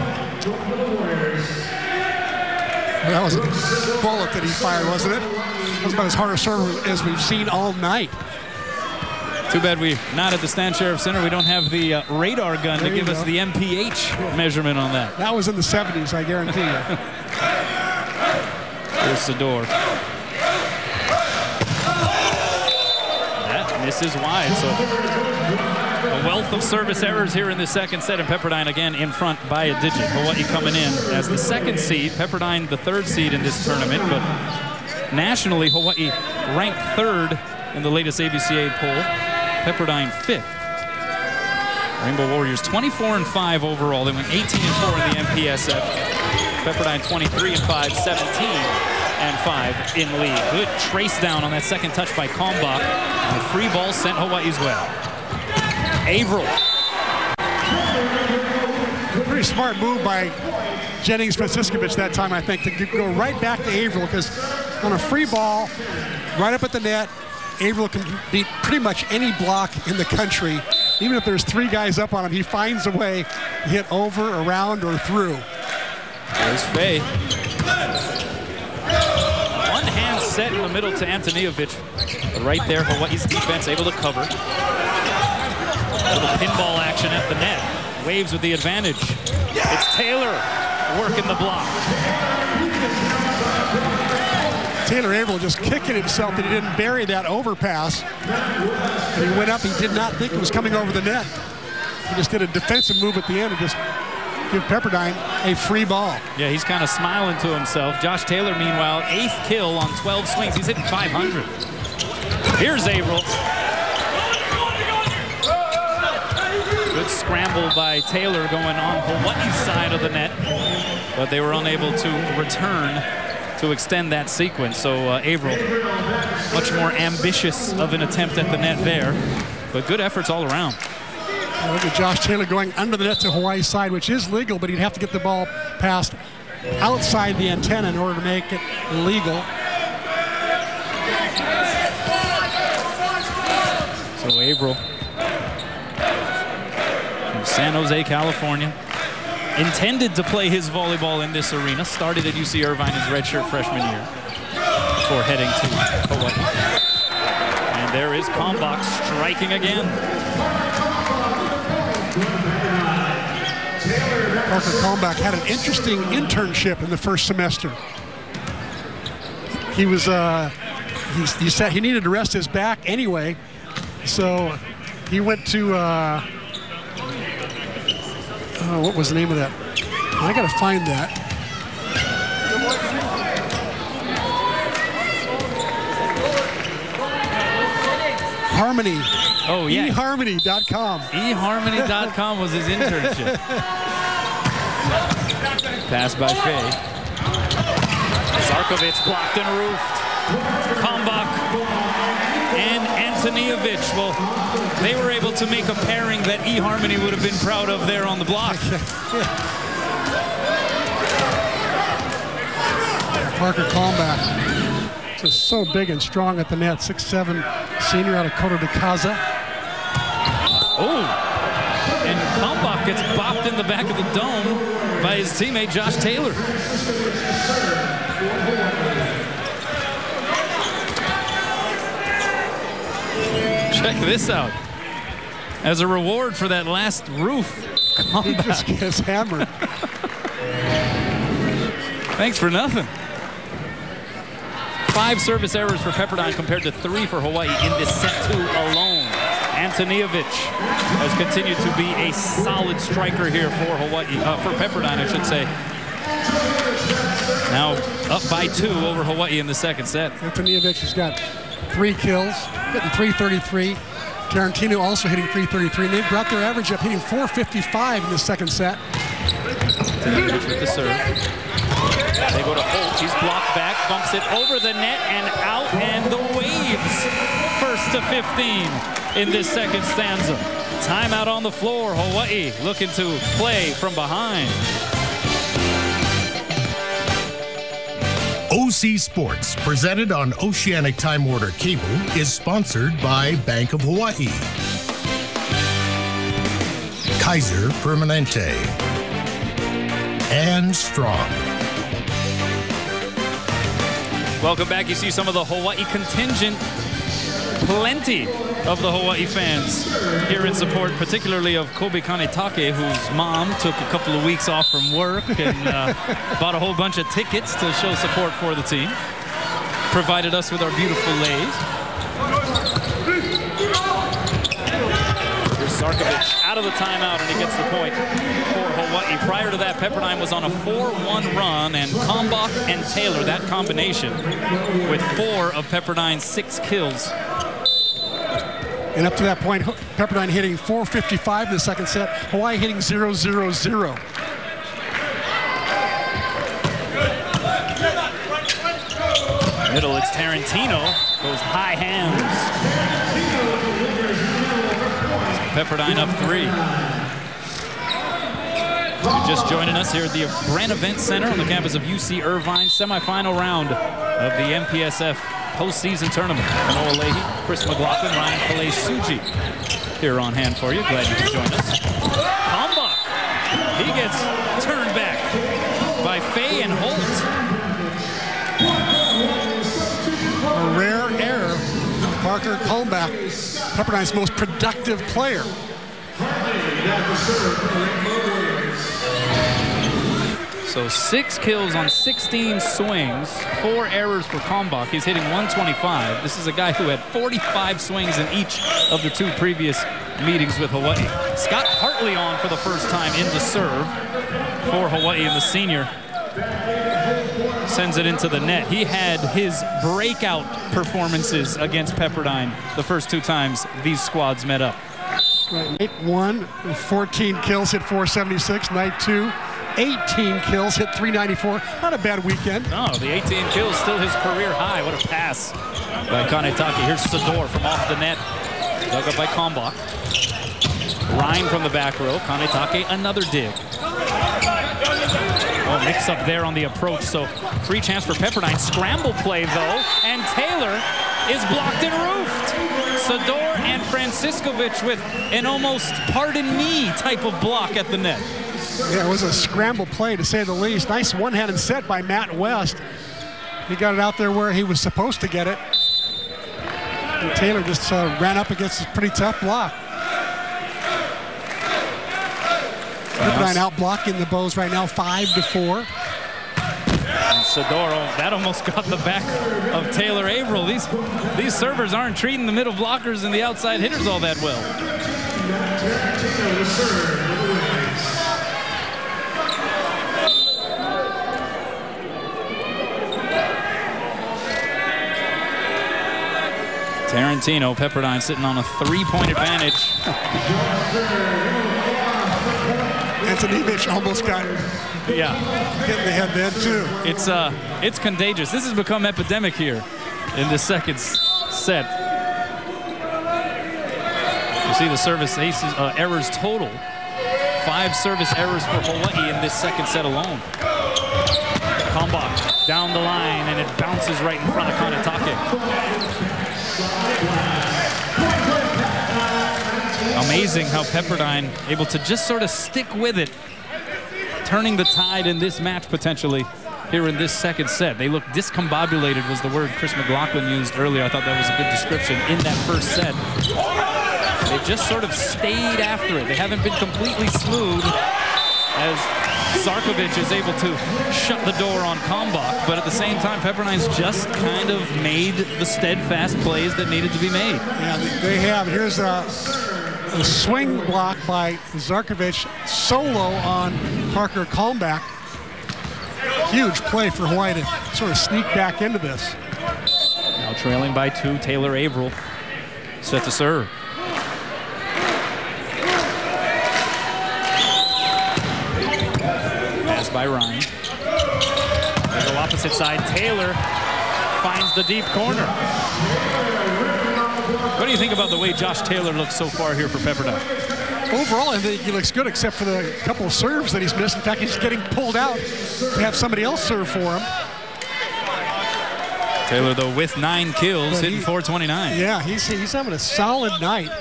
That was a bullet that he fired, wasn't it? That was about as hard a serve as we've seen all night. Too bad we're not at the Stan Sheriff Center. We don't have the radar gun to give us the MPH measurement on that. That was in the 70s, I guarantee you. Here's Sador. That misses wide, so a wealth of service errors here in the second set, and Pepperdine again in front by a digit. Hawaii coming in as the 2nd seed, Pepperdine the 3rd seed in this tournament, but nationally Hawaii ranked 3rd in the latest ABCA poll. Pepperdine 5th. Rainbow Warriors 24-5 overall. They went 18-4 in the MPSF. Pepperdine 23-5, 17-5 in league. Good trace down on that second touch by Kalmbach. And the free ball sent Hawaii's way. Averill. Pretty smart move by Jennings Franciskovic that time, I think, to go right back to Averill, because on a free ball, right up at the net, Averill can beat pretty much any block in the country. Even if there's 3 guys up on him, he finds a way to hit over, around, or through. There's Fay. One hand set in the middle to Antonijevic. But right there, Hawaii's defense able to cover. A little pinball action at the net. Waves with the advantage. It's Taylor working the block. Taylor Averill just kicking himself that he didn't bury that overpass. And he went up, he did not think it was coming over the net. He just did a defensive move at the end and just give Pepperdine a free ball. Yeah, he's kind of smiling to himself. Josh Taylor, meanwhile, 8th kill on 12 swings. He's hitting 500. Here's Averill. Good scramble by Taylor going on Hawaii's side of the net, but they were unable to return to extend that sequence. So Averill, much more ambitious of an attempt at the net there, but good efforts all around. Look at Josh Taylor going under the net to Hawaii's side, which is legal, but he'd have to get the ball passed outside the antenna in order to make it legal. So Averill from San Jose, California, intended to play his volleyball in this arena, started at UC Irvine his redshirt freshman year before heading to Hawaii. And there is Kalmbach striking again. Parker Kalmbach had an interesting internship in the first semester. He was, he said he needed to rest his back anyway, so he went to, what was the name of that? I gotta find that. Harmony. Oh, yeah. eHarmony.com. eHarmony.com was his internship. Pass by Faye. Zarkovich blocked and roofed. Kalmbach and Antonijevic. Well, they were able to make a pairing that eHarmony would have been proud of there on the block. Parker Kalmbach. Just so big and strong at the net. 6'7" senior out of Coto de Caza. Oh, and Kalmbach gets bopped in the back of the dome by his teammate Josh Taylor. Check this out. As a reward for that last roof, he just gets hammered. Thanks for nothing. 5 service errors for Pepperdine compared to 3 for Hawaii in this set 2 alone. Antonijevic has continued to be a solid striker here for Hawaii, for Pepperdine, I should say. Now up by 2 over Hawaii in the second set. Antonijevic has got 3 kills, hitting 333. Tarantino also hitting 333, and they brought their average up, hitting 455 in the second set. Antonijevic with the serve. They go to Holt. He's blocked back, bumps it over the net and out, and the Waves first to 15 in this second stanza. Timeout on the floor. Hawaii looking to play from behind. OC Sports, presented on Oceanic Time Warner Cable, is sponsored by Bank of Hawaii, Kaiser Permanente, and Strong. Welcome back. You see some of the Hawaii contingent. Plenty of the Hawaii fans here in support, particularly of Kobe Kanetake, whose mom took a couple of weeks off from work and bought a whole bunch of tickets to show support for the team. Provided us with our beautiful leis. Here's Zarkovich out of the timeout, and he gets the point for Hawaii. Prior to that, Pepperdine was on a 4-1 run, and Kalmbach and Taylor, that combination, with 4 of Pepperdine's 6 kills. And up to that point, Pepperdine hitting 455 in the second set. Hawaii hitting 0-0-0. Middle, it's Tarantino. Goes high hands. Pepperdine up 3. You're just joining us here at the Brand Event Center on the campus of UC Irvine. Semifinal round of the MPSF postseason tournament. Noah Leahy, Chris McLaughlin, Ryan Kalei-Suji here on hand for you. Glad you could join us. Kalmbach, he gets turned back by Faye and Holt. A rare error. Parker Kalmbach, Pepperdine's most productive player. So 6 kills on 16 swings, 4 errors for Kalmbach. He's hitting 125. This is a guy who had 45 swings in each of the 2 previous meetings with Hawaii. Scott Hartley on for the first time in the serve for Hawaii, and the senior sends it into the net. He had his breakout performances against Pepperdine the first 2 times these squads met up. Right, night 1, 14 kills, hit 476. Night 2, 18 kills, hit .394. Not a bad weekend. No, the 18 kills still his career high. What a pass by Kanetake. Here's Sador from off the net. Dug up by Kalmbach. Ryan from the back row. Kanetake, another dig. Oh, mix up there on the approach. So free chance for Pepperdine. Scramble play, though. And Taylor is blocked and roofed. Sador and Franciscovich with an almost pardon me type of block at the net. Yeah, it was a scramble play, to say the least. Nice one-handed set by Matt West. He got it out there where he was supposed to get it. And Taylor just ran up against a pretty tough block. Pepperdine out blocking the Bows right now, 5-4. And Sador, that almost got the back of Taylor Averill. These servers aren't treating the middle blockers and the outside hitters all that well. Tarantino, Pepperdine sitting on a 3-point advantage. Antonevich almost got hit in the head then too. It's contagious. This has become epidemic here in the second set. You see the service aces, errors total. 5 service errors for Hawaii in this second set alone. Kalmbach down the line, and it bounces right in front of Kanetake. Amazing how Pepperdine able to just sort of stick with it, turning the tide in this match potentially here in this second set. They look discombobulated was the word Chris McLaughlin used earlier. I thought that was a good description in that first set. They just sort of stayed after it. They haven't been completely smooth as Zarkovich is able to shut the door on Kalmbach, but at the same time, Pepperdine's just kind of made the steadfast plays that needed to be made. Yeah, they have. Here's a swing block by Zarkovich, solo on Parker Kalmbach. Huge play for Hawaii to sort of sneak back into this. Now trailing by 2, Taylor Averill set to serve. By Ryan. They go opposite side. Taylor finds the deep corner. What do you think about the way Josh Taylor looks so far here for Pepperdine? Overall, I think he looks good, except for the couple of serves that he's missed. In fact, he's getting pulled out to have somebody else serve for him. Taylor, though, with 9 kills, hitting .429. Yeah, he's having a solid night,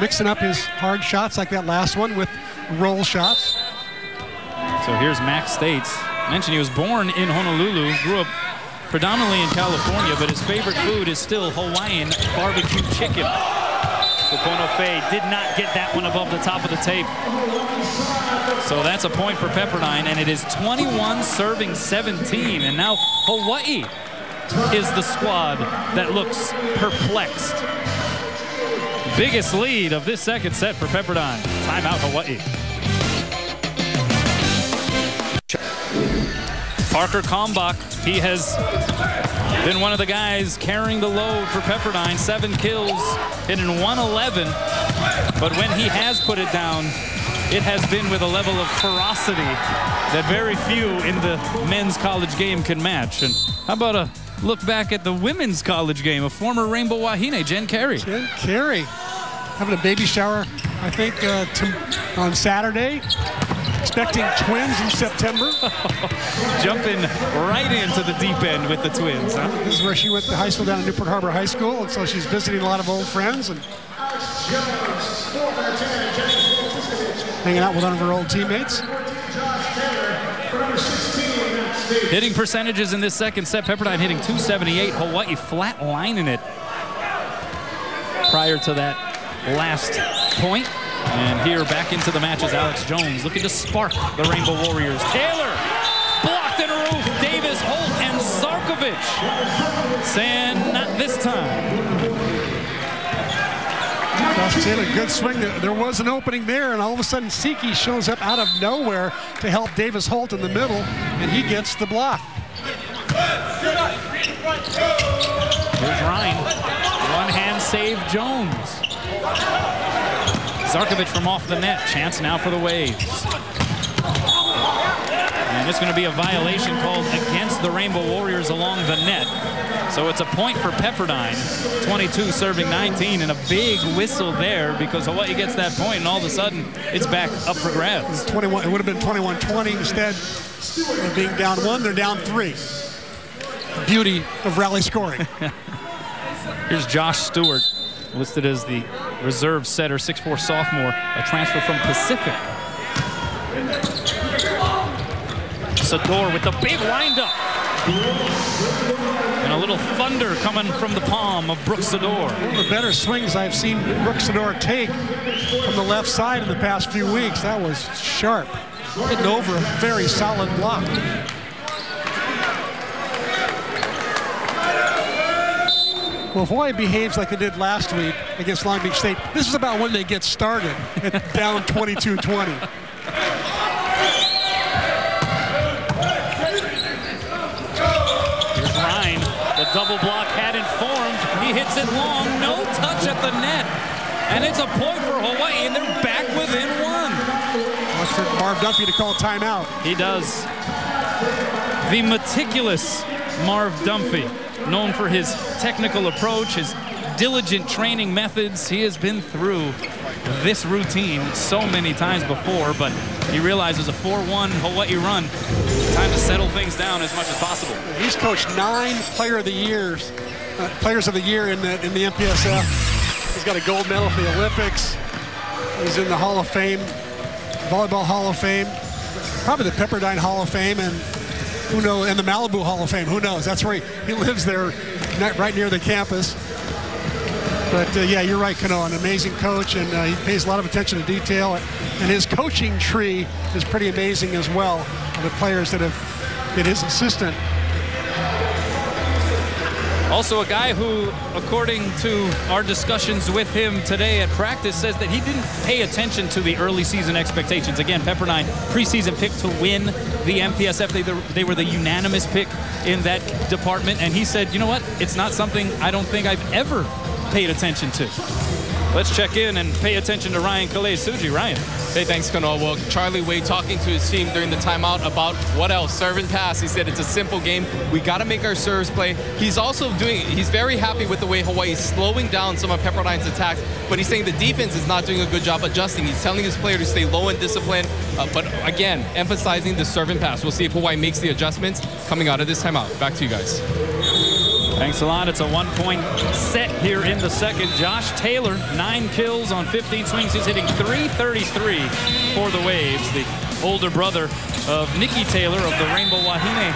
mixing up his hard shots like that last one with roll shots. So here's Max States. Mentioned he was born in Honolulu, grew up predominantly in California, but his favorite food is still Hawaiian barbecue chicken. Koponofe did not get that one above the top of the tape. So that's a point for Pepperdine, and it is 21 serving 17. And now Hawaii is the squad that looks perplexed. Biggest lead of this second set for Pepperdine. Timeout Hawaii. Parker Kalmbach, he has been one of the guys carrying the load for Pepperdine. 7 kills, hitting .111. But when he has put it down, it has been with a level of ferocity that very few in the men's college game can match. And how about a look back at the women's college game, a former Rainbow Wahine, Jen Carey. Jen Carey having a baby shower, I think, on Saturday. Expecting twins in September. Jumping right into the deep end with the twins, huh? This is where she went to high school down at Newport Harbor High School, and so she's visiting a lot of old friends and hanging out with one of her old teammates. Hitting percentages in this second set, Pepperdine hitting .278, Hawaii flat lining it prior to that last point. And here back into the match is Alex Jones looking to spark the Rainbow Warriors. Taylor blocked in a roof. Davis, Holt, and Zarkovich saying not this time. Josh Taylor, good swing. There was an opening there, and all of a sudden Siki shows up out of nowhere to help Davis Holt in the middle, and he gets the block. Here's Ryan. One hand save Jones. Zarkovich from off the net. Chance now for the Waves. And it's going to be a violation called against the Rainbow Warriors along the net. So it's a point for Pepperdine, 22 serving 19, and a big whistle there because Hawaii gets that point, and all of a sudden it's back up for grabs. 21. It would have been 21-20 instead of being down 1. They're down 3. The beauty of rally scoring. Here's Josh Stewart, listed as the reserve setter, 6'4" sophomore, a transfer from Pacific. Sador with the big windup. And a little thunder coming from the palm of Brooks Sador. One of the better swings I've seen Brooks Sador take from the left side in the past few weeks. That was sharp. Hitting over a very solid block. Well, if Hawaii behaves like they did last week against Long Beach State, this is about when they get started at down 22-20. The double block hadn't formed. He hits it long, no touch at the net. And it's a point for Hawaii, and they're back within 1. Watch for Marv Dunphy to call timeout. He does. The meticulous Marv Dunphy, known for his technical approach, his diligent training methods. He has been through this routine so many times before, but he realizes a 4-1 Hawaii run. Time to settle things down as much as possible. He's coached 9 players of the year in the MPSF. He's got a gold medal for the Olympics. He's in the Hall of Fame, Volleyball Hall of Fame, probably the Pepperdine Hall of Fame, and who knows, and the Malibu Hall of Fame. Who knows? That's where he lives there, right near the campus. But yeah, you're right, Kano, an amazing coach, and he pays a lot of attention to detail. And his coaching tree is pretty amazing as well. The players that have been his assistant. Also a guy who, according to our discussions with him today at practice, says that he didn't pay attention to the early season expectations. Again, Pepperdine, preseason pick to win the MPSF. They were the unanimous pick in that department. And he said, you know what? It's not something I don't think I've ever paid attention to. Let's check in and pay attention to Ryan Kalei-Suji. Ryan. Hey, thanks, Kano. Well, Charlie Wade talking to his team during the timeout about what else? Serve and pass. He said it's a simple game. We got to make our serves play. He's very happy with the way Hawaii is slowing down some of Pepperdine's attacks, but he's saying the defense is not doing a good job adjusting. He's telling his player to stay low and disciplined, but again, emphasizing the serve and pass. We'll see if Hawaii makes the adjustments coming out of this timeout. Back to you guys. Thanks a lot. It's a 1-point set here in the second. Josh Taylor, 9 kills on 15 swings. He's hitting .333 for the Waves. The older brother of Nikki Taylor of the Rainbow Wahine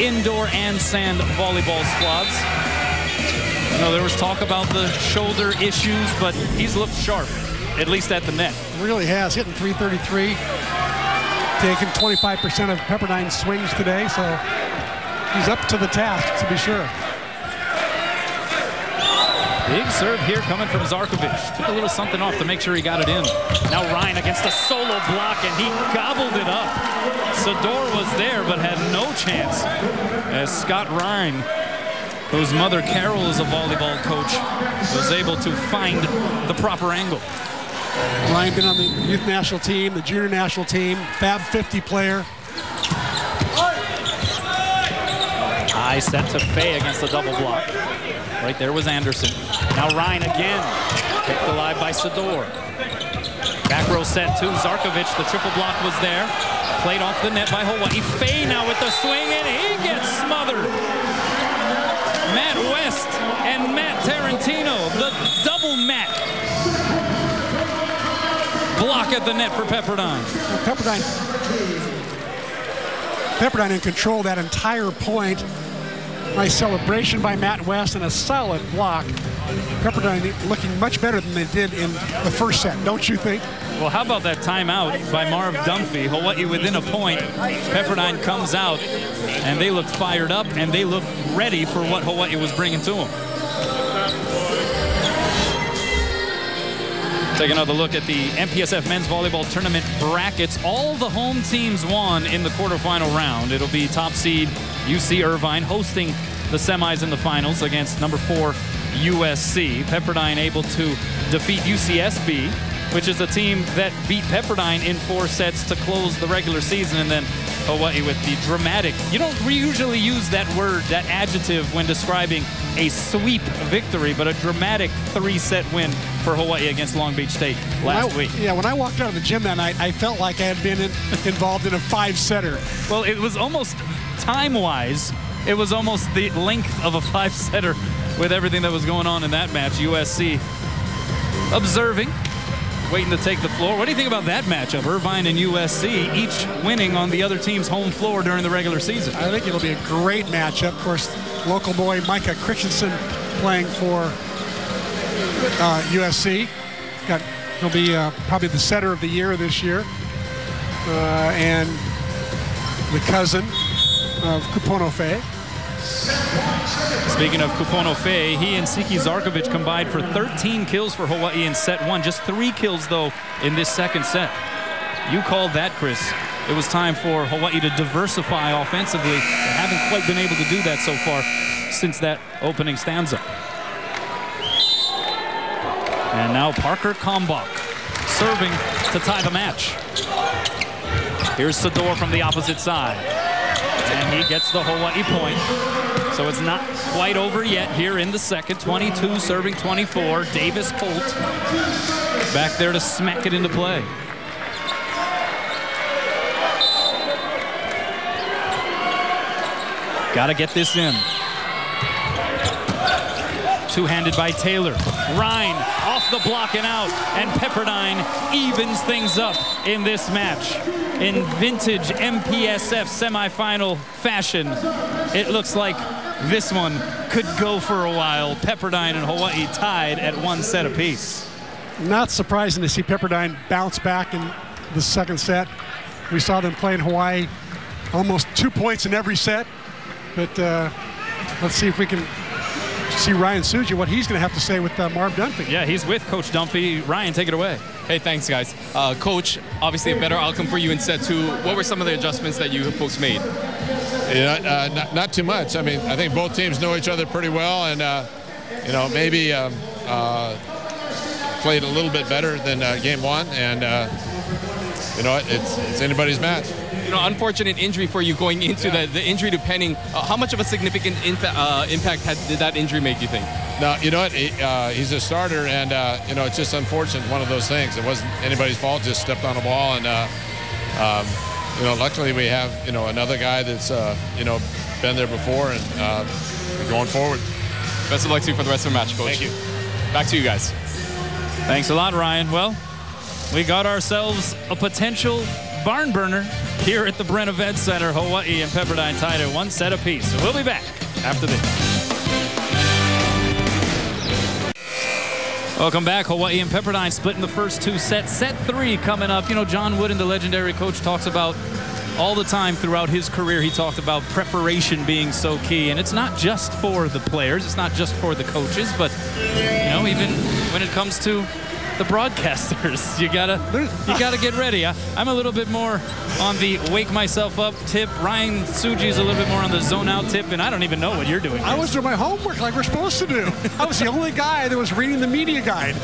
indoor and sand volleyball squads. You know, there was talk about the shoulder issues, but he's looked sharp, at least at the net. Really has, hitting .333. Taking 25% of Pepperdine's swings today, so he's up to the task, to be sure. Big serve here coming from Zarkovich. Took a little something off to make sure he got it in. Now Ryan against a solo block, and he gobbled it up. Sador was there, but had no chance. As Scott Ryan, whose mother Carol is a volleyball coach, was able to find the proper angle. Ryan been on the youth national team, the junior national team, Fab 50 player. High set to Faye against the double block. Right there was Anderson. Now Ryan again. Kept alive by Sador. Back row set to Zarkovich. The triple block was there. Played off the net by Hawaii. Faye now with the swing, and he gets smothered. Matt West and Matt Tarantino. The double Matt. Block at the net for Pepperdine. Pepperdine in control that entire point. Nice celebration by Matt West and a solid block. Pepperdine looking much better than they did in the first set, don't you think? Well, how about that timeout by Marv Dunphy? Hawaii within a point. Pepperdine comes out, and they looked fired up, and they looked ready for what Hawaii was bringing to them. Take another look at the MPSF Men's Volleyball Tournament brackets. All the home teams won in the quarterfinal round. It'll be top seed UC Irvine hosting the semis and the finals against number 4 USC. Pepperdine able to defeat UCSB, which is a team that beat Pepperdine in 4 sets to close the regular season, and then Hawaii with the dramatic. You don't usually use that word, that adjective, when describing a sweep victory, but a dramatic 3-set win for Hawaii against Long Beach State last week. Yeah, when I walked out of the gym that night, I felt like I had been involved in a 5-setter. Well, it was almost time-wise, it was almost the length of a 5-setter with everything that was going on in that match. USC observing, waiting to take the floor. What do you think about that matchup? Irvine and USC, each winning on the other team's home floor during the regular season. I think it'll be a great matchup. Of course, local boy Micah Christensen playing for USC. He'll be probably the setter of the year this year. And the cousin of Kuponofe. Speaking of Kuponofe, he and Siki Zarkovic combined for 13 kills for Hawaii in set 1. Just 3 kills, though, in this second set. You called that, Chris. It was time for Hawaii to diversify offensively. They haven't quite been able to do that so far since that opening stanza. And now Parker Kalmbach serving to tie the match. Here's Sador from the opposite side. And he gets the Hawaii point. So it's not quite over yet here in the second. 22 serving 24. Davis Holt back there to smack it into play. Got to get this in. Two-handed by Taylor. Ryan off the block and out, and Pepperdine evens things up in this match. In vintage MPSF semifinal fashion, it looks like this one could go for a while. Pepperdine and Hawaii tied at 1 set apiece. Not surprising to see Pepperdine bounce back in the second set. We saw them playing Hawaii almost 2 points in every set. But let's see if we can see Ryan Suji, what he's going to have to say with Marv Dunphy. Yeah, he's with Coach Dunphy. Ryan, take it away. Hey, thanks, guys. Coach, obviously a better outcome for you in set 2. What were some of the adjustments that you folks made? Yeah, not too much. I mean, I think both teams know each other pretty well, and you know, maybe played a little bit better than game 1, and you know, it's anybody's match. You know, unfortunate injury for you going into the injury to Penning. How much of a significant impact did that injury make, you think? No, you know what? He's a starter, and you know, it's just unfortunate. One of those things. It wasn't anybody's fault. Just stepped on a ball, and you know, luckily we have another guy that's you know, been there before, and going forward. Best of luck to you for the rest of the match, Coach. Thank you. Back to you guys. Thanks a lot, Ryan. Well, we got ourselves a potential barn burner here at the Brent Event Center. Hawaii and Pepperdine tied at 1 set apiece. So we'll be back after this. Welcome back. Hawaii and Pepperdine splitting the first 2 sets. Set 3 coming up. You know, John Wooden, the legendary coach, talks about all the time throughout his career. He talked about preparation being so key, and it's not just for the players, it's not just for the coaches, but you know, even when it comes to the broadcasters, you gotta get ready. I'm a little bit more on the wake myself up tip. Ryan Suji's a little bit more on the zone out tip, and I don't even know what you're doing. I was doing my homework like we're supposed to do. I was the only guy that was reading the media guide.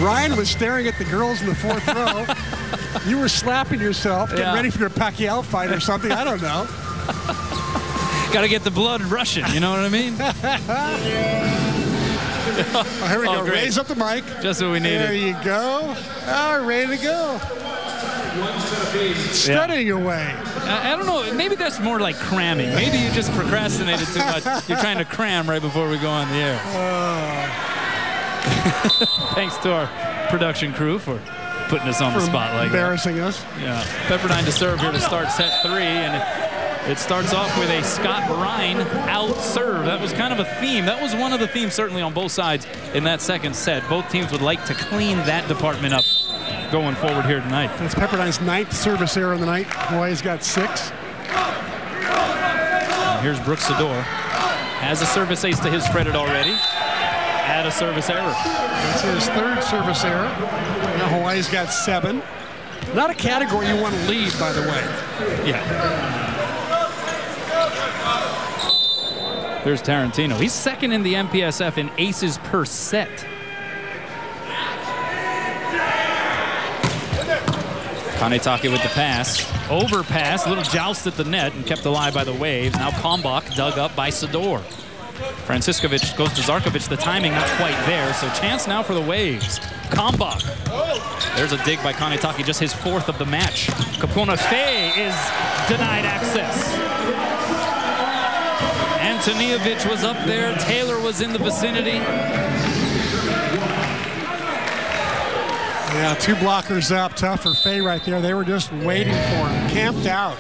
Ryan was staring at the girls in the 4th row. You were slapping yourself, getting ready for your Pacquiao fight or something. I don't know. Got to get the blood rushing, you know what I mean? Oh, here we go. Great. Raise up the mic. Just what we needed. There you go. All right, ready to go. Studying away. I don't know. Maybe that's more like cramming. Maybe you just procrastinated too much. You're trying to cram right before we go on the air. Thanks to our production crew for putting us on the spot like embarrassing us. Yeah. Pepperdine to serve here to start set 3, and it starts off with a Scott Ryan out serve. That was kind of a theme. That was one of the themes certainly on both sides in that second set. Both teams would like to clean that department up going forward here tonight. That's Pepperdine's 9th service error of the night. Hawaii's got 6. And here's Brooks Sador. Has a service ace to his credit already. Had a service error. That's his 3rd service error. Now Hawaii's got 7. Not a category you want to lead, by the way. Yeah. There's Tarantino. He's 2nd in the MPSF in aces per set. Kanetake with the pass. Overpass, little joust at the net and kept alive by the waves. Now Kalmbach dug up by Sador. Franciskovic goes to Zarkovic. The timing not quite there, so chance now for the waves. Kalmbach. There's a dig by Kanetake, just his 4th of the match. Kapono-Fe is denied access. Antonijevic was up there. Taylor was in the vicinity. Yeah, 2 blockers up. Tough for Fay right there. They were just waiting for him, camped out.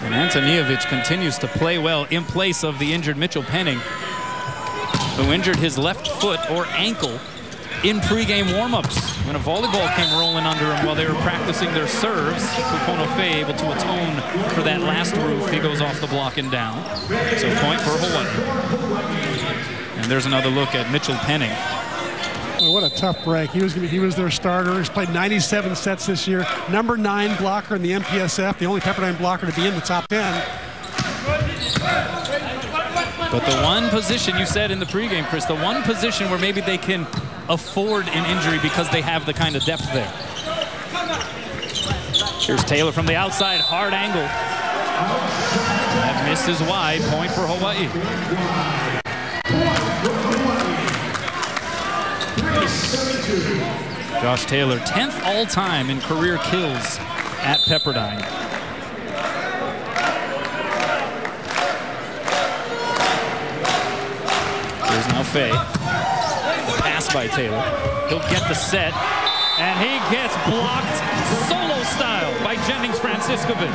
And Antonijevic continues to play well in place of the injured Mitchell Penning, who injured his left foot or ankle in pregame warmups when a volleyball came rolling under him while they were practicing their serves. Kapono-Fe able to atone for that last roof. He goes off the block and down. So point for Hawaii. And there's another look at Mitchell Penning. Well, what a tough break. He was their starter. He's played 97 sets this year. Number 9 blocker in the MPSF, the only Pepperdine blocker to be in the top 10. But the one position you said in the pregame, Chris, the one position where maybe they can afford an injury because they have the kind of depth there. Here's Taylor from the outside, hard angle. That miss is wide, point for Hawaii. Josh Taylor, 10th all-time in career kills at Pepperdine. Here's now Fay. Pass by Taylor. He'll get the set, and he gets blocked solo style by Jennings Franciskovic.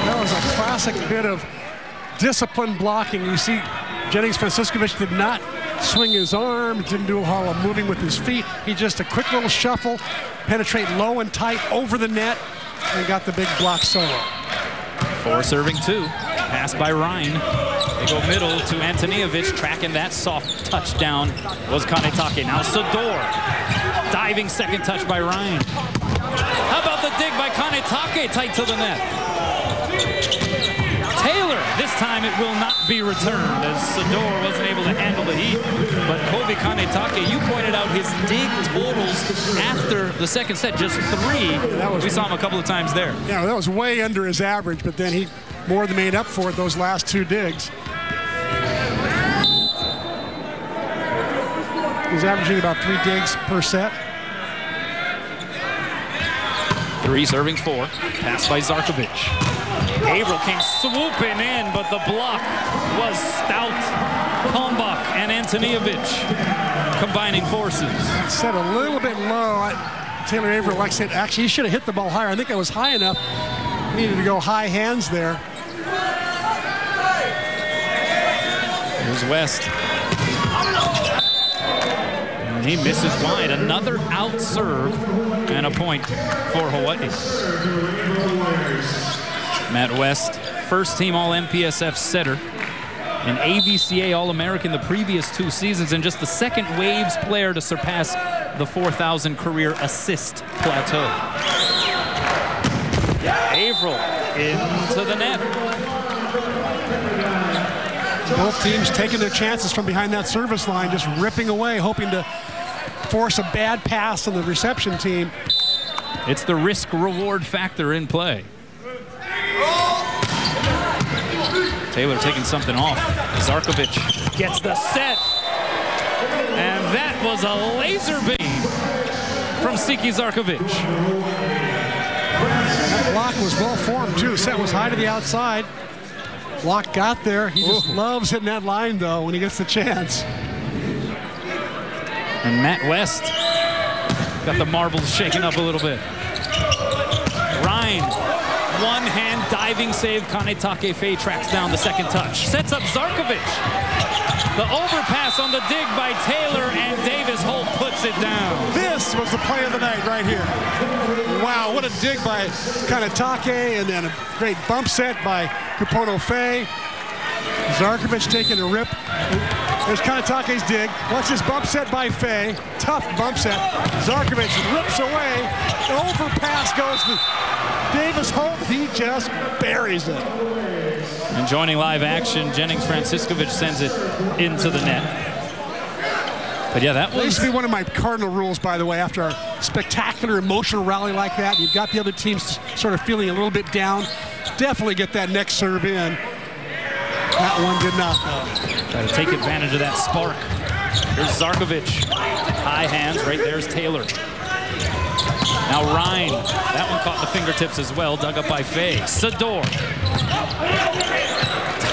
That was a classic bit of disciplined blocking. You see, Jennings Franciskovic did not swing his arm, didn't do a whole lot of moving with his feet. He just a quick little shuffle, penetrate low and tight over the net, and got the big block solo. 4 serving 2. Pass by Ryan. They go middle to Antonijevic. Tracking that soft touchdown was Kanetake. Now Sador. Diving second touch by Ryan. How about the dig by Kanetake tight to the net? Taylor, this time it will not be returned as Sador wasn't able to handle the heat. But Kobe Kanetake, you pointed out his dig totals after the second set, just 3. We saw him a couple of times there. Yeah, that was way under his average, but then he more than made up for it those last 2 digs. He's averaging about 3 digs per set. 3 serving 4. Pass by Zarkovic. Averill came swooping in, but the block was stout. Kalmbach and Antonijevic combining forces. Set a little bit low. Taylor Averill, like I said, actually he should have hit the ball higher. I think it was high enough. He needed to go high hands there. Here's West. And he misses wide. Another out serve and a point for Hawaii. Matt West, first team All-MPSF setter, an AVCA All-American the previous 2 seasons, and just the second Waves player to surpass the 4,000 career assist plateau. Averill into the net. Both teams taking their chances from behind that service line, just ripping away, hoping to force a bad pass on the reception team. It's the risk-reward factor in play. Taylor taking something off. Zarkovic gets the set. And that was a laser beam from Siki Zarkovic. That block was well formed too. The set was high to the outside. Block got there. He just loves hitting that line though when he gets the chance. And Matt West got the marbles shaken up a little bit. Ryan, one-hand diving save. Kanetake Fay tracks down the second touch. Sets up Zarkovic. The overpass on the dig by Taylor, and Davis Holt puts it down. This was the play of the night right here. Wow, what a dig by Kanetake, and then a great bump set by Kapono-Fe. Zarkovic taking a rip. There's Kanetake's dig. Watch this bump set by Fay. Tough bump set. Zarkovic rips away. The overpass goes to Davis Holt. He just buries it. And joining live action, Jennings Franciskovic sends it into the net. But yeah, that used was to be one of my cardinal rules, by the way. After a spectacular emotional rally like that, you've got the other teams sort of feeling a little bit down. Definitely get that next serve in. That one did not, though. Try to take advantage of that spark. Here's Zarkovic. High hands. Right there's Taylor. Now Ryan. That one caught the fingertips as well. Dug up by Fay. Sador.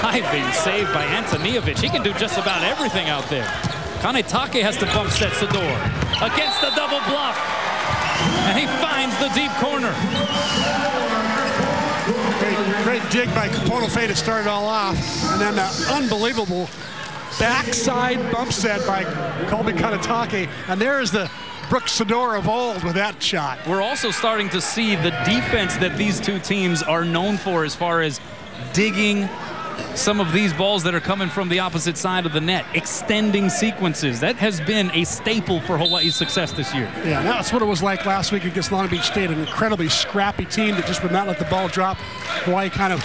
Diving save by Antonijevic. He can do just about everything out there. Kanetake has to bump set Sador against the double block. And he finds the deep corner. Great dig by Kapono-Fay to start it all off. And then an unbelievable backside bump set by Colby Kanetake. And there's the Brooks Sador of old with that shot. We're also starting to see the defense that these two teams are known for as far as digging some of these balls that are coming from the opposite side of the net, extending sequences. That has been a staple for Hawaii's success this year. Yeah, that's what it was like last week against Long Beach State, an incredibly scrappy team that just would not let the ball drop. Hawaii kind of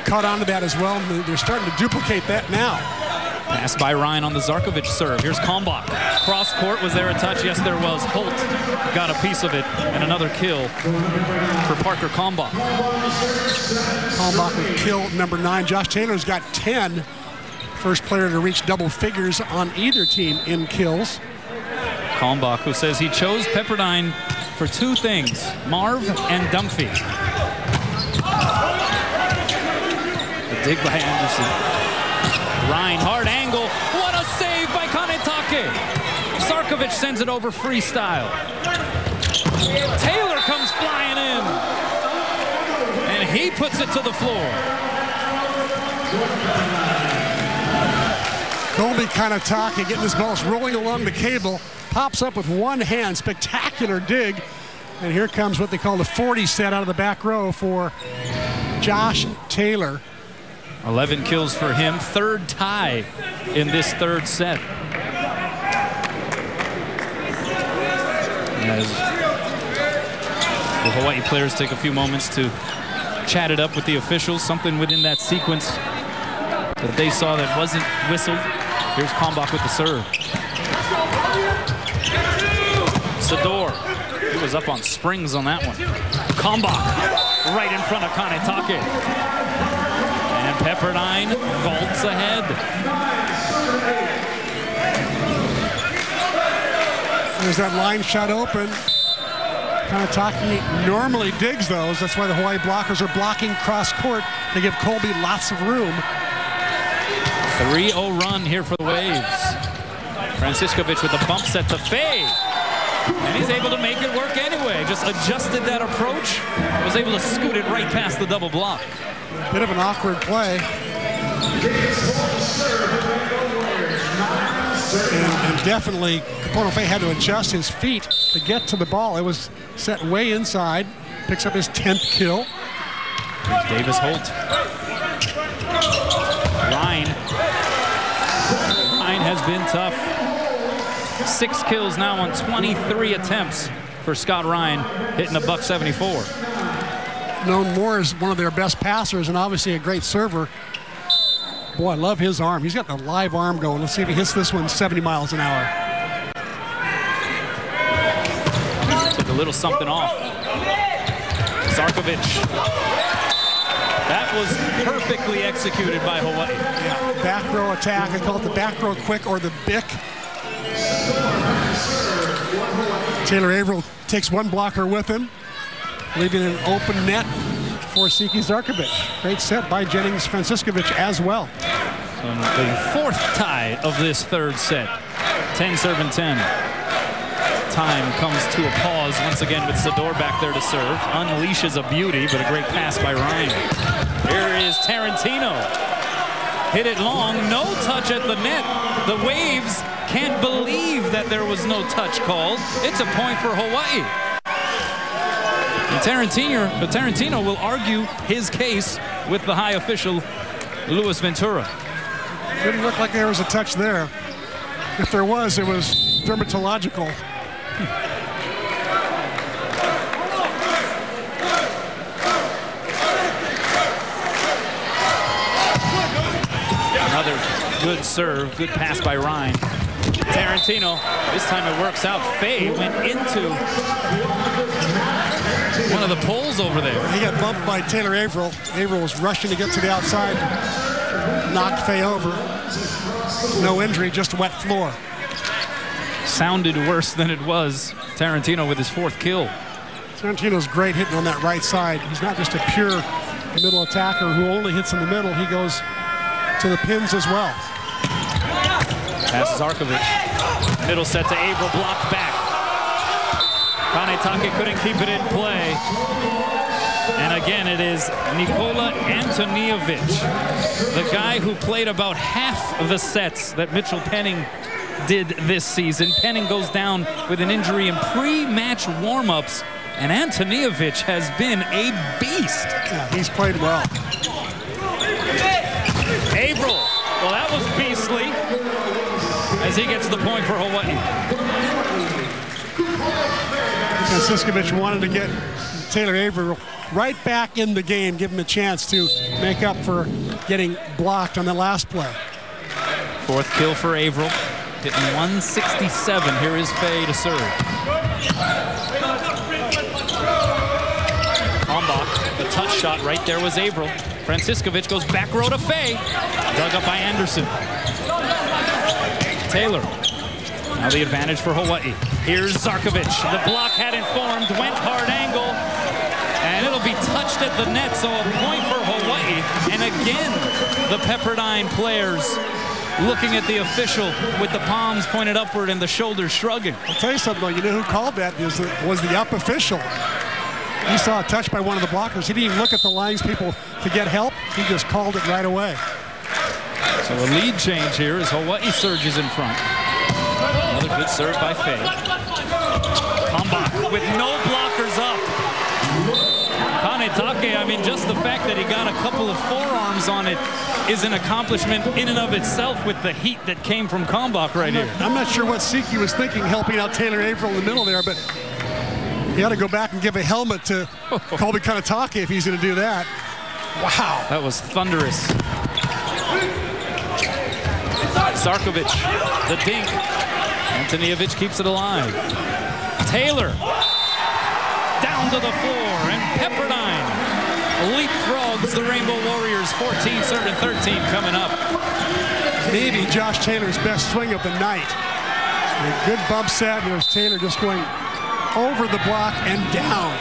caught on to that as well, and they're starting to duplicate that now. Pass by Ryan on the Zarkovic serve. Here's Kalmbach. Cross court, was there a touch? Yes, there was. Holt got a piece of it, and another kill for Parker Kalmbach. Kalmbach with kill number 9. Josh Taylor's got 10. First player to reach double figures on either team in kills. Kalmbach, who says he chose Pepperdine for 2 things, Marv and Dunphy. The dig by Anderson. Ryan, hard angle. What a save by Kanetake. Zarkovic sends it over freestyle. Taylor comes flying in. And he puts it to the floor. Colby Kanetake getting his balls rolling along the cable. Pops up with one hand. Spectacular dig. And here comes what they call the 40 set out of the back row for Josh Taylor. 11 kills for him, 3rd tie in this 3rd set. As the Hawaii players take a few moments to chat it up with the officials, something within that sequence that they saw that wasn't whistled. Here's Kalmbach with the serve. Sador, he was up on springs on that one. Kalmbach right in front of Kanetake. And Pepperdine vaults ahead. There's that line shot open. Kanetake normally digs those. That's why the Hawaii blockers are blocking cross court. They give Colby lots of room. 3-0 run here for the Waves. Franciscovic with the bump set to Fay. And he's able to make it work anyway. Just adjusted that approach. Was able to scoot it right past the double block. Bit of an awkward play. And definitely Kapono-Fay had to adjust his feet to get to the ball. It was set way inside. Picks up his 10th kill. Here's Davis Holt. Ryan has been tough. 6 kills now on 23 attempts for Scott Ryan, hitting a .174. Known more as one of their best passers and obviously a great server. Boy, I love his arm. He's got the live arm going. Let's see if he hits this one 70 miles an hour. Took a little something off. Zarkovic. That was perfectly executed by Hawaii. Yeah, back row attack. I call it the back row quick or the BIC. Taylor Averill takes one blocker with him, leaving an open net for Siki Zarkovic. Great set by Jennings Franciscovic as well. So the 4th tie of this 3rd set. 10 serve and 10. Time comes to a pause once again with Sador back there to serve. Unleashes a beauty, but a great pass by Ryan. Here is Tarantino. Hit it long, no touch at the net. The Waves can't believe that there was no touch called. It's a point for Hawaii. And Tarantino will argue his case with the high official, Luis Ventura. Didn't look like there was a touch there. If there was, it was dermatological. Another good serve, good pass by Ryan. Tarantino, this time it works out. Faye went into one of the poles over there. He got bumped by Taylor Averill. Averill was rushing to get to the outside. Knocked Faye over. No injury, just a wet floor. Sounded worse than it was. Tarantino with his 4th kill. Tarantino's great hitting on that right side. He's not just a pure middle attacker who only hits in the middle. He goes to the pins as well. Passes Zarkovic. Middle set to Averill, blocked back. Kanetake couldn't keep it in play. And again, it is Nikola Antonijevic, the guy who played about half of the sets that Mitchell Penning did this season. Penning goes down with an injury in pre-match warm-ups, and Antonijevic has been a beast. Yeah, he's played well. Averill, well, that was beastly, as he gets the point for Hawaii. Franciscovich wanted to get Taylor Averill right back in the game, give him a chance to make up for getting blocked on the last play. 4th kill for Averill, hitting 167. Here is Faye to serve. Kalmbach, the touch shot right there was Averill. Franciscovich goes back row to Faye. Dug up by Anderson. Taylor. Now the advantage for Hawaii. Here's Zarkovic. The block hadn't formed, went hard angle, and it'll be touched at the net, so a point for Hawaii. And again, the Pepperdine players looking at the official with the palms pointed upward and the shoulders shrugging. I'll tell you something, though. You know who called that was the up official. He saw a touch by one of the blockers. He didn't even look at the lines people to get help. He just called it right away. So a lead change here as Hawaii surges in front. Another good serve by Faye. Kalmbach with no blockers up. Kanetake, I mean, just the fact that he got a couple of forearms on it is an accomplishment in and of itself with the heat that came from Kalmbach right here. I'm not sure what Siki was thinking helping out Taylor Averill in the middle there, but he ought to go back and give a helmet to Colby Kanetake if he's going to do that. Wow. That was thunderous. Zarkovic, the dink. Antonijevic keeps it alive. Taylor down to the floor, and Pepperdine leapfrogs the Rainbow Warriors. 14 serving 13 coming up. Maybe Josh Taylor's best swing of the night. A good bump set. There's Taylor just going over the block and down.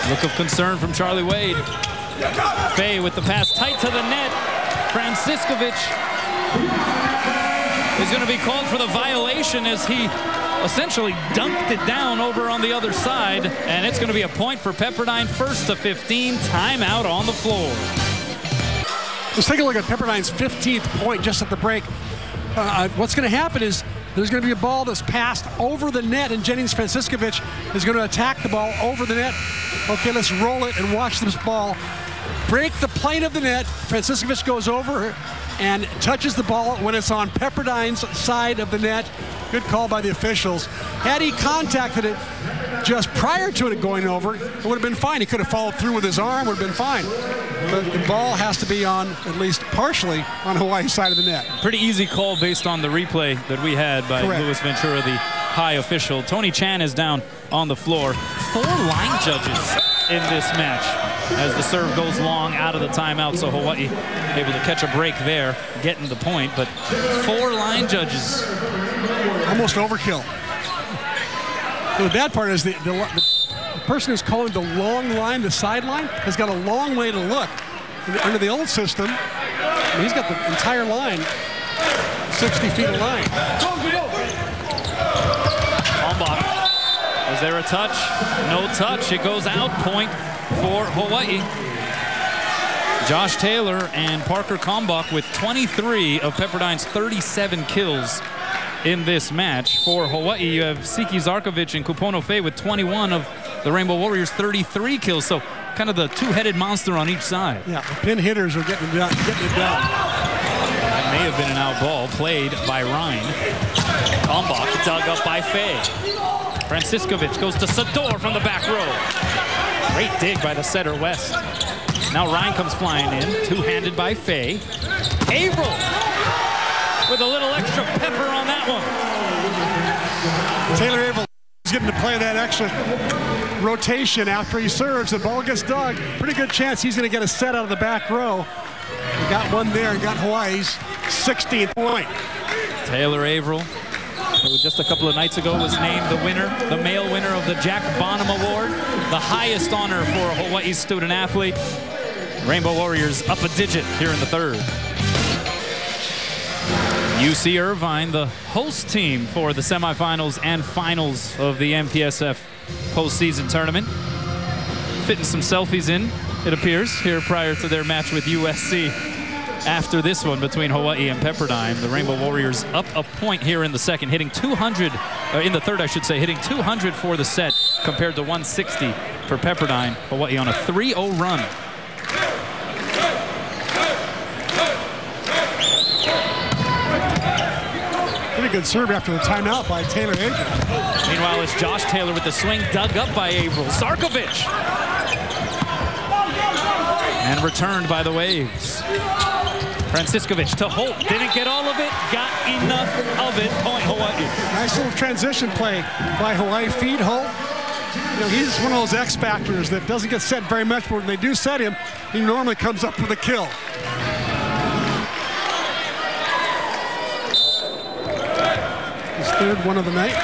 Look of concern from Charlie Wade. Faye with the pass tight to the net. Franciscovich is going to be called for the violation as he essentially dumped it down over on the other side, and it's going to be a point for Pepperdine. 1st to 15, timeout on the floor. Let's take a look at Pepperdine's 15th point just at the break. What's going to happen is there's going to be a ball that's passed over the net, and Jennings Franciscovich is going to attack the ball over the net. Okay, let's roll it and watch this ball break the plane of the net. Franciscovich goes over and touches the ball when it's on Pepperdine's side of the net. Good call by the officials. Had he contacted it just prior to it going over, it would have been fine. He could have followed through with his arm, would have been fine. But the ball has to be on, at least partially, on Hawaii's side of the net. Pretty easy call based on the replay that we had by Louis Ventura, the high official. Tony Chan is down on the floor. 4 line judges in this match as the serve goes long out of the timeout, so Hawaii able to catch a break there, getting the point, but 4 line judges. Almost overkill. The bad part is the person who's calling the long line, the sideline, has got a long way to look. Under the old system, he's got the entire line, 60 feet of line. Kalmbach. Is there a touch? No touch. It goes out. Point for Hawaii. Josh Taylor and Parker Kalmbach with 23 of Pepperdine's 37 kills in this match. For Hawaii, you have Siki Zarkovic and Kupono Faye with 21 of the Rainbow Warriors' 33 kills. So kind of the two-headed monster on each side. Yeah, the pin hitters are getting it done. That may have been an out ball played by Ryan. Kalmbach dug up by Faye. Franciscovich goes to Sador from the back row. Great dig by the setter West. Now Ryan comes flying in, two-handed by Faye. Averill with a little extra pepper on that one. Taylor Averill is getting to play that extra rotation after he serves. The ball gets dug. Pretty good chance he's going to get a set out of the back row. He got one there and got Hawaii's 16th point. Taylor Averill, who just a couple of nights ago was named the winner, the male winner of the Jack Bonham Award, the highest honor for a Hawaii student athlete. Rainbow Warriors up a digit here in the third. UC Irvine, the host team for the semifinals and finals of the MPSF postseason tournament. Fitting some selfies in, it appears, here prior to their match with USC. After this one between Hawaii and Pepperdine, the Rainbow Warriors up a point here in the second, hitting 200, in the third I should say, hitting 200 for the set compared to 160 for Pepperdine. Hawaii on a 3-0 run. Pretty good serve after the timeout by Taylor Averill. Meanwhile, it's Josh Taylor with the swing dug up by Averill. Zarkovich. And returned by the Waves. Franciskovic to Holt, didn't get all of it, got enough of it, point Hawaii. Nice little transition play by Hawaii, feed Holt. You know, he's one of those X factors that doesn't get set very much, but when they do set him, he normally comes up with a kill. His third one of the night.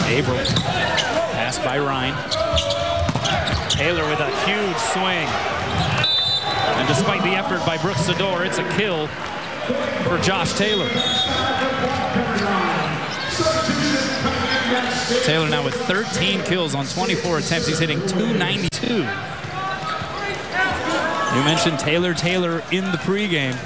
Averill, pass by Ryan. Taylor with a huge swing. And despite the effort by Brooks Sador, it's a kill for Josh Taylor. Taylor now with 13 kills on 24 attempts. He's hitting .292. You mentioned Taylor in the pregame.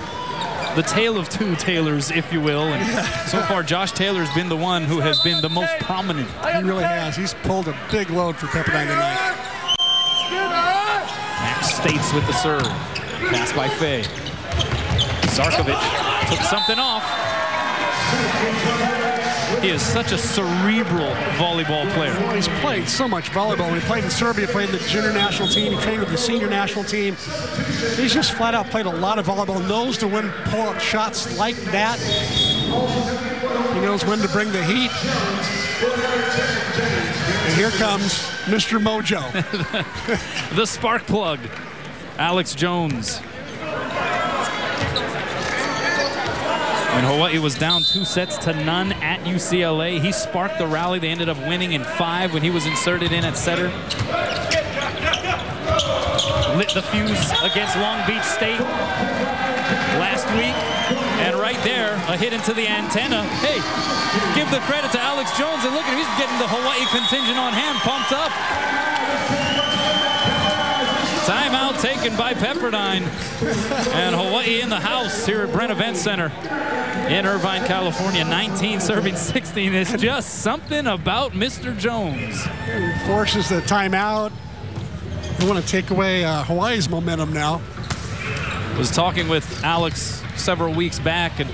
The tale of two Taylors, if you will. And so far, Josh Taylor's been the one who has been the most prominent. He really has. He's pulled a big load for Pepperdine tonight. Max States with the serve. Pass by Fay. Zarkovich took something off. He is such a cerebral volleyball player. Well, he's played so much volleyball. When he played in Serbia, played in the junior national team, he trained with the senior national team. He's just flat out played a lot of volleyball, knows to when pull-up shots like that. He knows when to bring the heat. And here comes Mr. Mojo. The spark plug, Alex Jones. When Hawaii was down 2-0 at UCLA, he sparked the rally. They ended up winning in 5 when he was inserted in at setter. Lit the fuse against Long Beach State last week. And right there, a hit into the antenna. Hey, give the credit to Alex Jones. And look at him, he's getting the Hawaii contingent on hand pumped up. Timeout taken by Pepperdine. And Hawaii in the house here at Brent Event Center in Irvine, California. 19 serving 16. It's just something about Mr. Jones. He forces the timeout. They want to take away Hawaii's momentum now. Was talking with Alex several weeks back and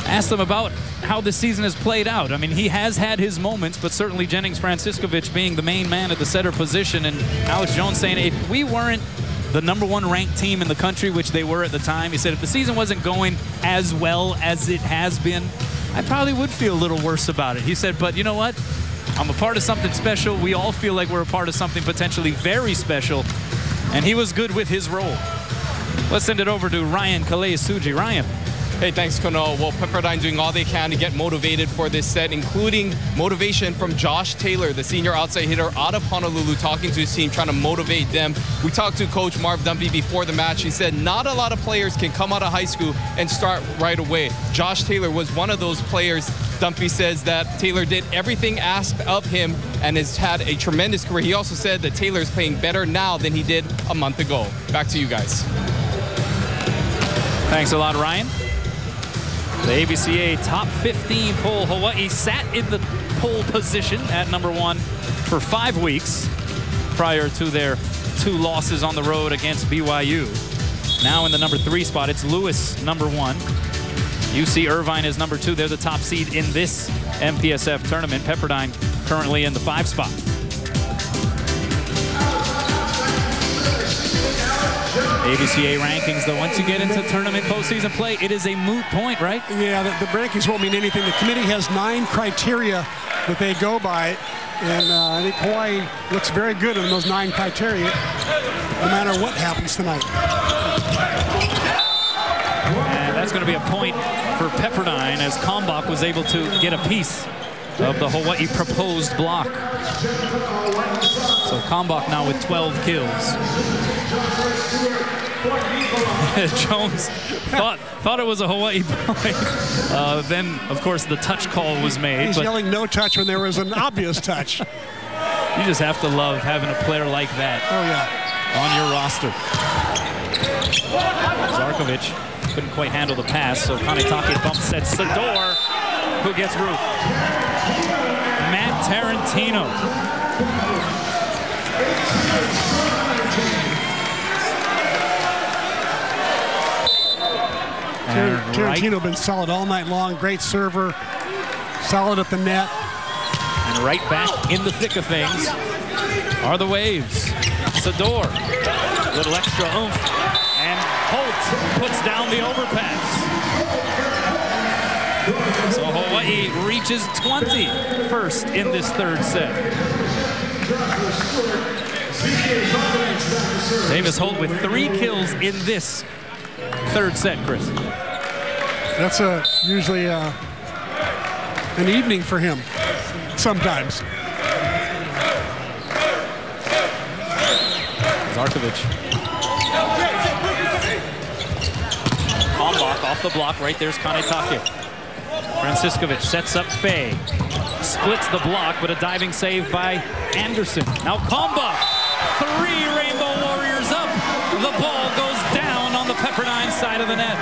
asked him about how the season has played out. I mean, he has had his moments, but certainly Jennings Franciskovic being the main man at the setter position, and Alex Jones saying if we weren't the #1 ranked team in the country, which they were at the time, he said if the season wasn't going as well as it has been, I probably would feel a little worse about it. He said, but you know what? I'm a part of something special. We all feel like we're a part of something potentially very special, and he was good with his role. Let's send it over to Ryan Kalei-Suji. Ryan. Hey, thanks, Kono. Well, Pepperdine doing all they can to get motivated for this set, including motivation from Josh Taylor, the senior outside hitter out of Honolulu, talking to his team, trying to motivate them. We talked to Coach Marv Dumpy before the match. He said not a lot of players can come out of high school and start right away. Josh Taylor was one of those players. Dumpy says that Taylor did everything asked of him and has had a tremendous career. He also said that Taylor is playing better now than he did a month ago. Back to you guys. Thanks a lot, Ryan. The ABCA top 15 poll. Hawaii sat in the pole position at #1 for 5 weeks prior to their 2 losses on the road against BYU. Now in the #3 spot, it's Lewis #1. UC Irvine is #2. They're the top seed in this MPSF tournament. Pepperdine currently in the 5 spot. ABCA rankings, though, once you get into tournament postseason play, it is a moot point, right? Yeah, the rankings won't mean anything. The committee has 9 criteria that they go by, and I think Hawaii looks very good in those 9 criteria, no matter what happens tonight. And that's going to be a point for Pepperdine, as Kalmbach was able to get a piece of the Hawaii proposed block. So Kalmbach now with 12 kills. Jones thought it was a Hawaii point. Then, of course, the touch call was made. He's yelling no touch when there was an obvious touch. You just have to love having a player like that on your roster. Zarkovic couldn't quite handle the pass, so Kanetake bump set Sador, who gets Ruth. Matt Tarantino. Tarantino been solid all night long. Great server, solid at the net. And right back in the thick of things are the Waves. Sador, little extra oomph, and Holt puts down the overpass. So Hawaii reaches 20 first in this third set. Davis Holt with 3 kills in this third set, Chris. That's usually an evening for him sometimes. Zarkovic. Kalmbach off the block. Right there's Kanetake. Franciskovic sets up Fay. Splits the block, but a diving save by Anderson. Now Kalmbach. 3 Rainbow Warriors up. The ball goes down on the Pepperdine side of the net.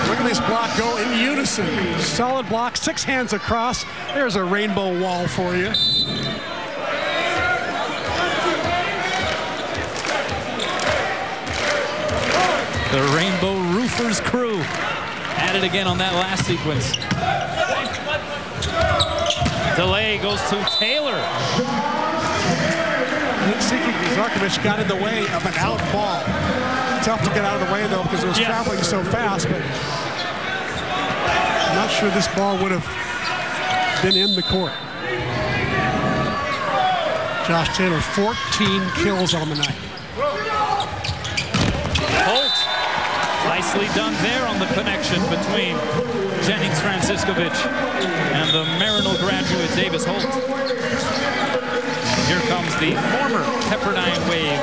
Look at this block go in unison. Solid block, 6 hands across. There's a rainbow wall for you. The Rainbow Roofers crew at it again on that last sequence. Delay goes to Taylor. Zarkovic got in the way of an out ball. Tough to get out of the way, though, because it was traveling so fast, but I'm not sure this ball would have been in the court. Josh Taylor, 14 kills on the night. Holt, nicely done there on the connection between Jennings Franciskovic and the Marinal graduate Davis Holt. And here comes the former Pepperdine Wave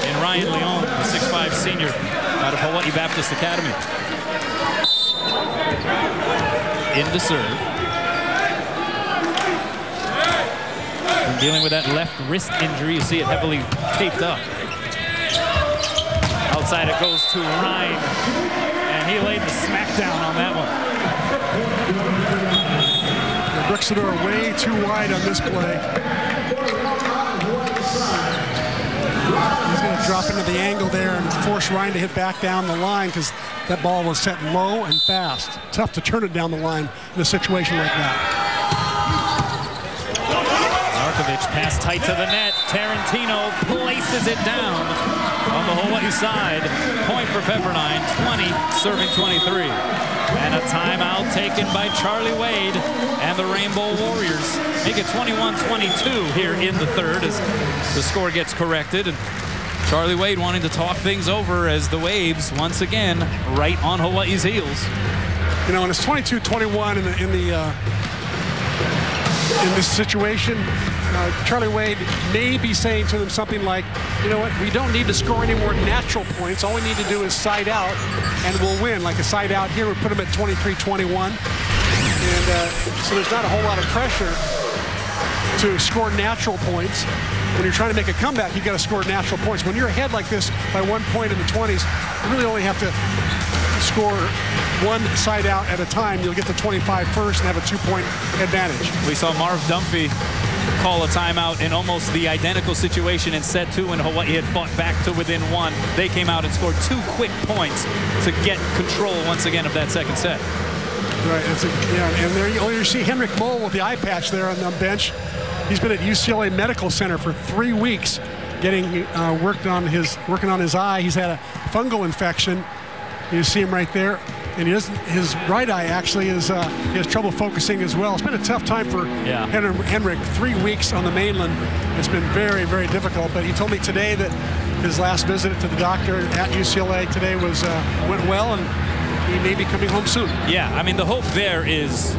in Ryan Leon, the 6'5" senior out of Hawaii Baptist Academy. In to serve. And dealing with that left wrist injury, you see it heavily taped up. Outside it goes to Ryan, and he laid the smackdown on that one. Brixador way too wide on this play. He's going to drop into the angle there and force Ryan to hit back down the line because that ball was set low and fast. Tough to turn it down the line in a situation like that. Zarkovic pass tight to the net. Tarantino places it down on the Hawaii side. Point for Pepperdine, 20, serving 23. And a timeout taken by Charlie Wade and the Rainbow Warriors. Make it 21-22 here in the third as the score gets corrected. And Charlie Wade wanting to talk things over as the Waves, once again, right on Hawaii's heels. You know, and it's 22-21 in this situation. Charlie Wade may be saying to them something like, you know what, we don't need to score any more natural points. All we need to do is side out, and we'll win. Like a side out here would put them at 23-21. And so there's not a whole lot of pressure to score natural points. When you're trying to make a comeback, you've got to score natural points. When you're ahead like this by 1 point in the 20s, you really only have to score 1 side out at a time. You'll get to 25 first and have a 2-point advantage. We saw Marv Dunphy call a timeout in almost the identical situation in set 2 when Hawaii had fought back to within 1. They came out and scored 2 quick points to get control once again of that second set. Right, and there you see Henrik Moll with the eye patch there on the bench. He's been at UCLA Medical Center for 3 weeks getting working on his eye. He's had a fungal infection. You see him right there. And his right eye actually he has trouble focusing as well. It's been a tough time for Henrik. 3 weeks on the mainland. It's been very, very difficult. But he told me today that his last visit to the doctor at UCLA today went well, and he may be coming home soon. Yeah, I mean, the hope there is,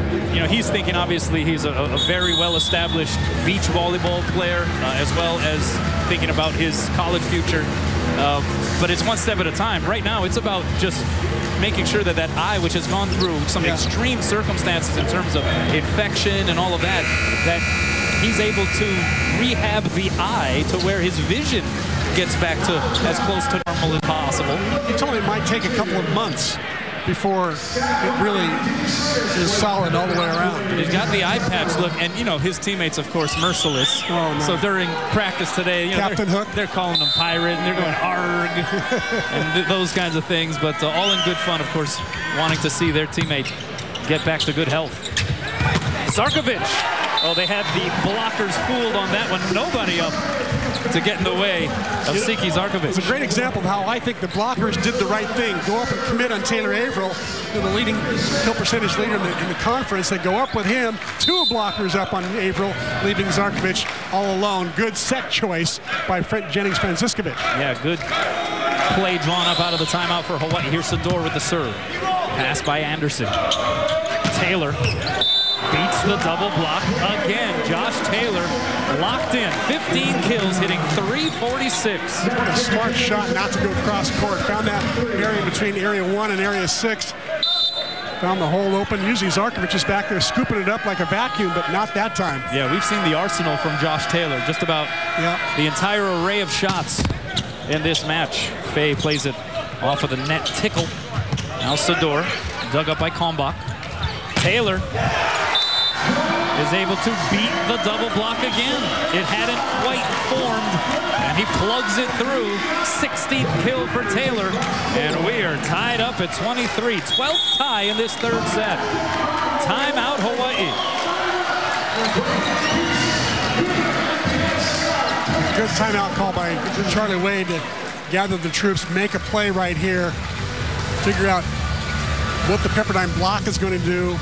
he's thinking, obviously, he's a very well-established beach volleyball player, as well as thinking about his college future. But it's one step at a time. Right now, it's about just making sure that eye, which has gone through some extreme circumstances in terms of infection and all of that, that he's able to rehab the eye to where his vision gets back to as close to normal as possible. He told me it might take a couple of months before it really is solid all the way around. He's got the eye patch look, and his teammates, of course, merciless. Oh, no. So during practice today, Captain Hook, they're calling him pirate, and they're going arg, and those kinds of things. But all in good fun, of course, wanting to see their teammate get back to good health. Zarkovic. Oh, they had the blockers fooled on that one. Nobody up to get in the way of Siki Zarkovic. It's a great example of how I think the blockers did the right thing. Go up and commit on Taylor Averill, the leading kill percentage leader in the conference. They go up with him, 2 blockers up on Averill, leaving Zarkovic all alone. Good set choice by Jennings-Franciscovich. Yeah, good play drawn up out of the timeout for Hawaii. Here's Sador with the serve. Pass by Anderson. Taylor beats the double block again. Josh Taylor locked in. 15 kills, hitting .346. What a smart shot not to go cross court. Found that area between area 1 and area 6. Found the hole open. Usually Zarkovic is back there scooping it up like a vacuum, but not that time. Yeah, we've seen the arsenal from Josh Taylor. Just about the entire array of shots in this match. Fay plays it off of the net. Tickle. Now Sador, dug up by Kalmbach. Taylor is able to beat the double block again. It hadn't quite formed, and he plugs it through. 16th kill for Taylor, and we are tied up at 23. 12th tie in this third set. Timeout, Hawaii. Good timeout call by Charlie Wade to gather the troops, make a play right here, figure out what the Pepperdine block is going to do.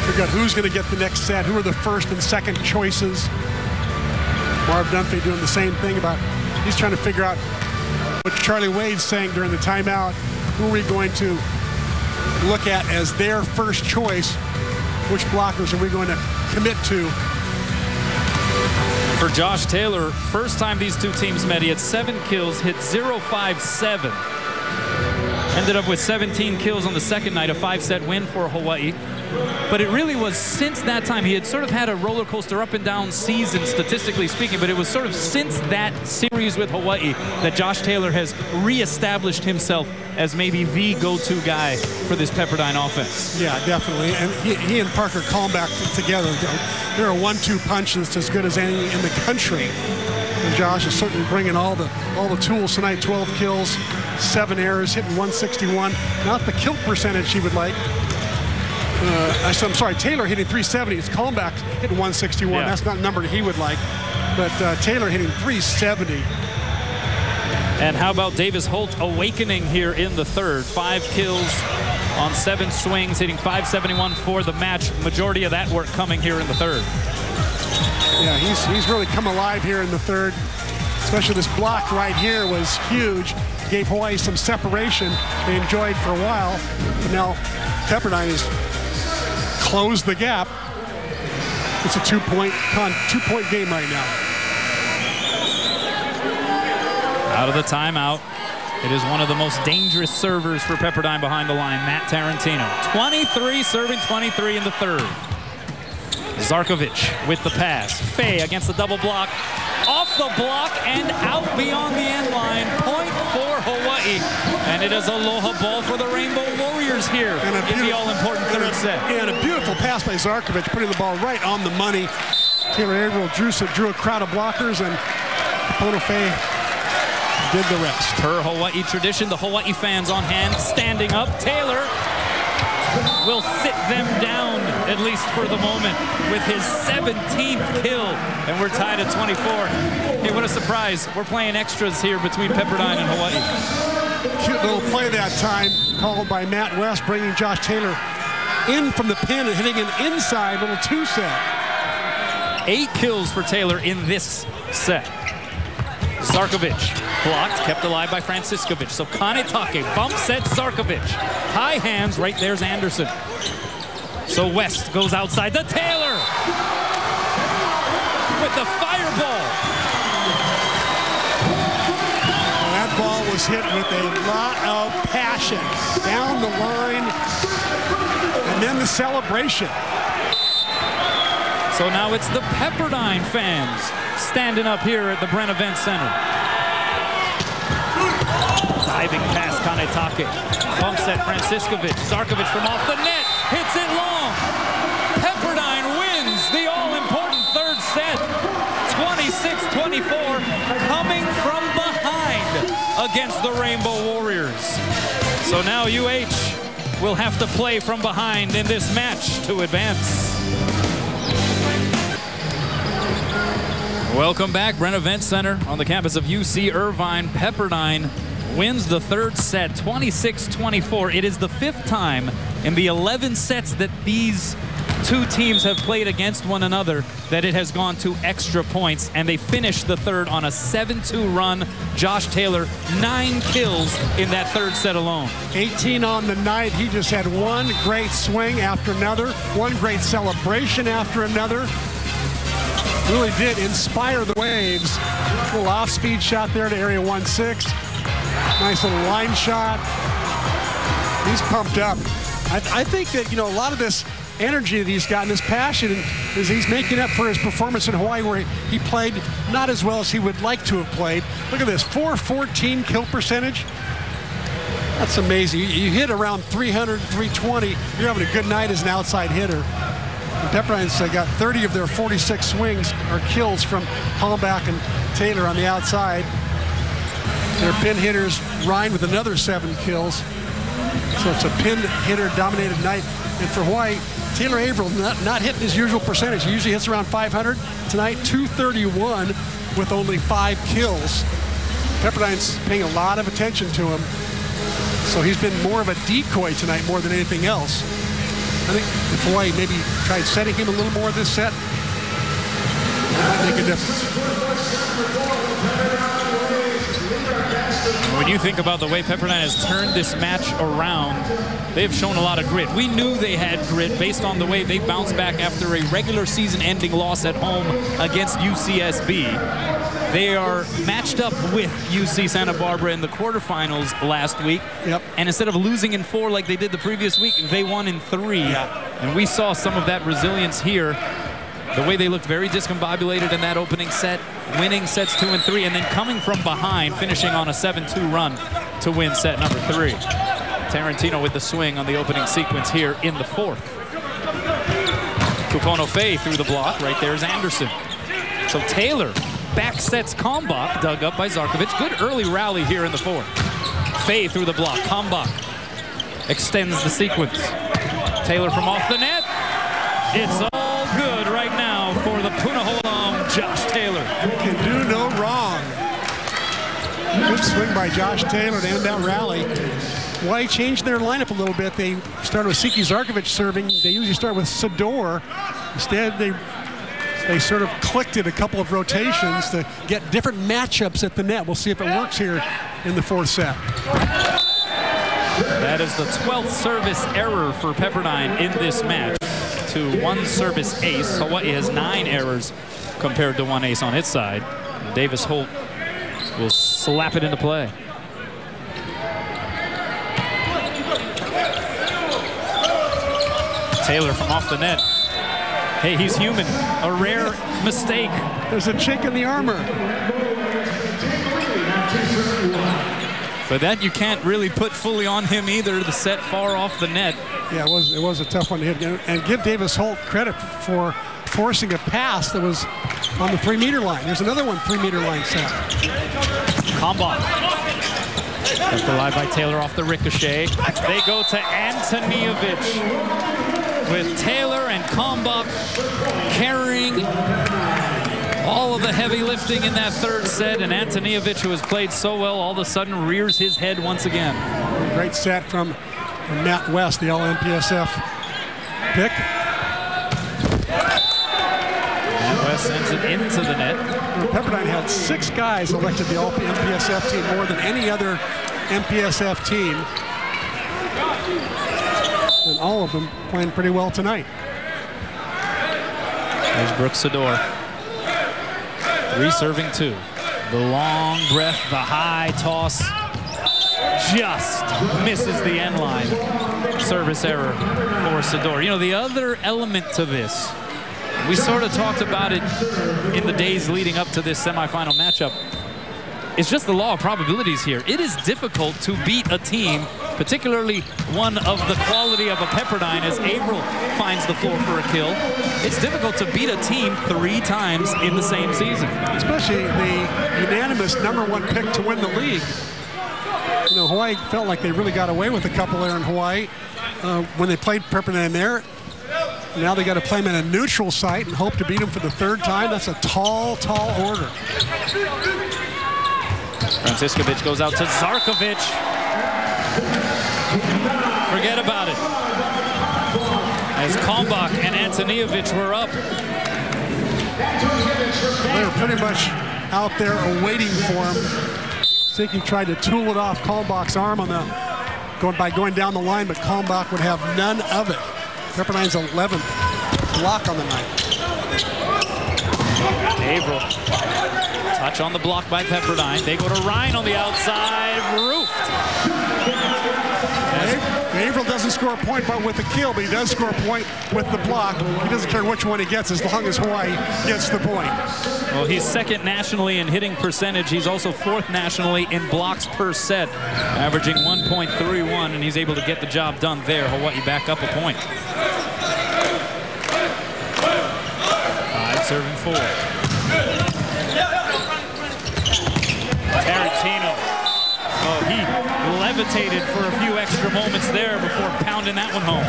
Figure out who's going to get the next set, who are the first and second choices. Marv Dunphy doing the same thing he's trying to figure out what Charlie Wade's saying during the timeout. Who are we going to look at as their first choice? Which blockers are we going to commit to? For Josh Taylor, first time these two teams met, he had 7 kills, hit .057. Ended up with 17 kills on the second night, a 5-set win for Hawaii. But it really was since that time. He had sort of had a roller coaster up and down season, statistically speaking, but it was sort of since that series with Hawaii that Josh Taylor has reestablished himself as maybe the go-to guy for this Pepperdine offense. Yeah, definitely. And he and Parker Kalmbach together, they're a 1-2 punch that's as good as any in the country. And Josh is certainly bringing all the tools tonight. 12 kills, 7 errors, hitting .161. Not the kill percentage he would like. I'm sorry, Taylor hitting .370. It's Kalmbach hitting .161. Yeah. That's not a number he would like. But Taylor hitting .370. And how about Davis Holt awakening here in the third? 5 kills on 7 swings, hitting .571 for the match. Majority of that work coming here in the third. Yeah, he's really come alive here in the third. Especially this block right here was huge. Gave Hawaii some separation they enjoyed for a while. But now Pepperdine has closed the gap. It's a two-point game right now. Out of the timeout. It is one of the most dangerous servers for Pepperdine behind the line, Matt Tarantino. 23 serving 23 in the third. Zarkovic with the pass. Fay against the double block. Off the block and out beyond the end line. Point for Hawaii. And it is aloha ball for the Rainbow Warriors here in the all-important third set. And a beautiful pass by Zarkovic, putting the ball right on the money. Taylor Averill drew a crowd of blockers, and Ponofe did the rest. Per Hawaii tradition, the Hawaii fans on hand, standing up. Taylor will sit them down. at least for the moment, with his 17th kill, and we're tied at 24. Hey, what a surprise. We're playing extras here between Pepperdine and Hawaii. Cute little play that time, called by Matt West, bringing Josh Taylor in from the pin and hitting an inside little 2-set. 8 kills for Taylor in this set. Zarkovic blocked, kept alive by Franciskovic. So Kanetake bumps at Zarkovic. High hands, right there's Anderson. So West goes outside to Taylor with the fireball. Well, that ball was hit with a lot of passion down the line, and then the celebration. So now it's the Pepperdine fans standing up here at the Brent Event Center. Diving past Kanetake. Bumps at Franciskovic. Zarkovic from off the net. Hits it long. Pepperdine wins the all-important third set. 26-24. Coming from behind against the Rainbow Warriors. So now UH will have to play from behind in this match to advance. Welcome back, Brent Event Center on the campus of UC Irvine. Pepperdine wins the third set, 26-24. It is the 5th time in the 11 sets that these two teams have played against one another that it has gone to extra points, and they finished the third on a 7-2 run. Josh Taylor, 9 kills in that third set alone. 18 on the night. He just had one great swing after another, one great celebration after another. Really did inspire the waves. A little off-speed shot there to area 1-6. Nice little line shot. He's pumped up. I think that, you know, a lot of this energy that he's gotten, this passion, is he's making up for his performance in Hawaii, where he played not as well as he would like to have played. Look at this, 414 kill percentage. That's amazing. You hit around 300, 320. You're having a good night as an outside hitter. Pepperdine's got 30 of their 46 swings or kills from Hollenbach and Taylor on the outside. Their pin hitters, Ryan with another 7 kills. So it's a pin hitter dominated night. And for Hawaii, Taylor Averill not hitting his usual percentage. He usually hits around 500. Tonight, 231 with only 5 kills. Pepperdine's paying a lot of attention to him. So he's been more of a decoy tonight more than anything else. I think if Hawaii maybe tried setting him a little more this set, that might make a difference. When you think about the way Pepperdine has turned this match around, they've shown a lot of grit. We knew they had grit based on the way they bounced back after a regular season-ending loss at home against UCSB. They are matched up with UC Santa Barbara in the quarterfinals last week. Yep. And instead of losing in 4 like they did the previous week, they won in 3. Yeah. And we saw some of that resilience here. The way they looked very discombobulated in that opening set, winning sets 2 and 3, and then coming from behind, finishing on a 7-2 run to win set number 3. Tarantino with the swing on the opening sequence here in the 4th. Kupono-Fei through the block. Right there's Anderson. So Taylor back sets Kalmbach, dug up by Zarkovic. Good early rally here in the 4th. Fei through the block. Kalmbach extends the sequence. Taylor from off the net. It's all good right now for the Punahou alum, Josh Taylor. Can do no wrong. Good swing by Josh Taylor to end that rally. Hawaii changed their lineup a little bit. They started with Siki Zarkovic serving. They usually start with Sador. Instead, they sort of clicked it a couple of rotations to get different matchups at the net. We'll see if it works here in the 4th set. That is the 12th service error for Pepperdine in this match to 1 service ace. Hawaii has 9 errors compared to 1 ace on its side. Davis Holt will slap it into play. Taylor from off the net. Hey, he's human. A rare mistake. There's a chink in the armor. But that you can't really put fully on him either. The set far off the net. Yeah, it was a tough one to hit. And give Davis Holt credit for forcing a pass that was on the 3-meter line. There's another one, 3-meter line set. Kalmbach. Kept alive by Taylor off the ricochet. They go to Antonijevic. with Taylor and Kalmbach carrying all of the heavy lifting in that third set, and Antonijevic, who has played so well, all of a sudden rears his head once again. Great set from Matt West, the all-MPSF pick. Matt West sends it into the net. Pepperdine had 6 guys elected the all-MPSF team, more than any other MPSF team. And all of them playing pretty well tonight. There's Brooks Sador. 3 serving 2. The long breath, the high toss, just misses the end line. Service error for Sador. You know, the other element to this, we sort of talked about it in the days leading up to this semifinal matchup. It's just the law of probabilities here. It is difficult to beat a team, particularly one of the quality of a Pepperdine, as Averill finds the floor for a kill. It's difficult to beat a team 3 times in the same season. Especially the unanimous #1 pick to win the league. You know, Hawaii felt like they really got away with a couple there in Hawaii when they played Pepperdine there. Now they got to play them in a neutral site and hope to beat them for the 3rd time. That's a tall, tall order. Franciskovic goes out to Zarkovic. Forget about it. As Kalmbach and Antonijevic were up. They were pretty much out there waiting for him. Siki tried to tool it off Kalmbach's arm on the going down the line, but Kalmbach would have none of it. Pepperdine's 11th block on the night. Averill. Touch on the block by Pepperdine. They go to Ryan on the outside. Roofed. Averill doesn't score a point but with the kill, but he does score a point with the block. He doesn't care which one he gets as long as Hawaii gets the point. Well, he's 2nd nationally in hitting percentage. He's also 4th nationally in blocks per set, averaging 1.31, and he's able to get the job done there. Hawaii back up a point. 5 serving 4. Tarantino. Oh, he levitated for a few extra moments there before pounding that one home.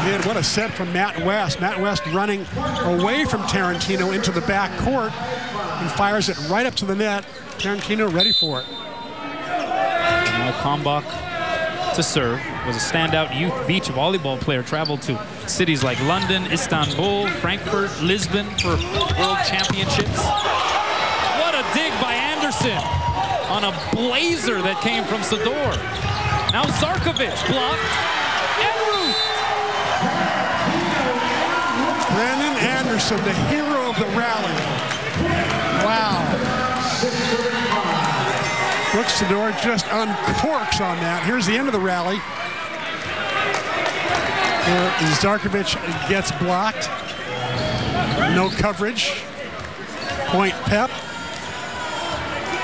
Man, what a set from Matt West. Matt West running away from Tarantino into the back court and fires it right up to the net. Tarantino ready for it. Now Kalmbach to serve. Was a standout youth beach volleyball player. Traveled to cities like London, Istanbul, Frankfurt, Lisbon for world championships. What a dig by Anderson on a blazer that came from Sador. Now Zarkovic blocked and roofed. Brandon Anderson, the hero of the rally. Wow. Brooks Sador just uncorks on that. Here's the end of the rally. Zarkovic gets blocked. No coverage. Point Pep.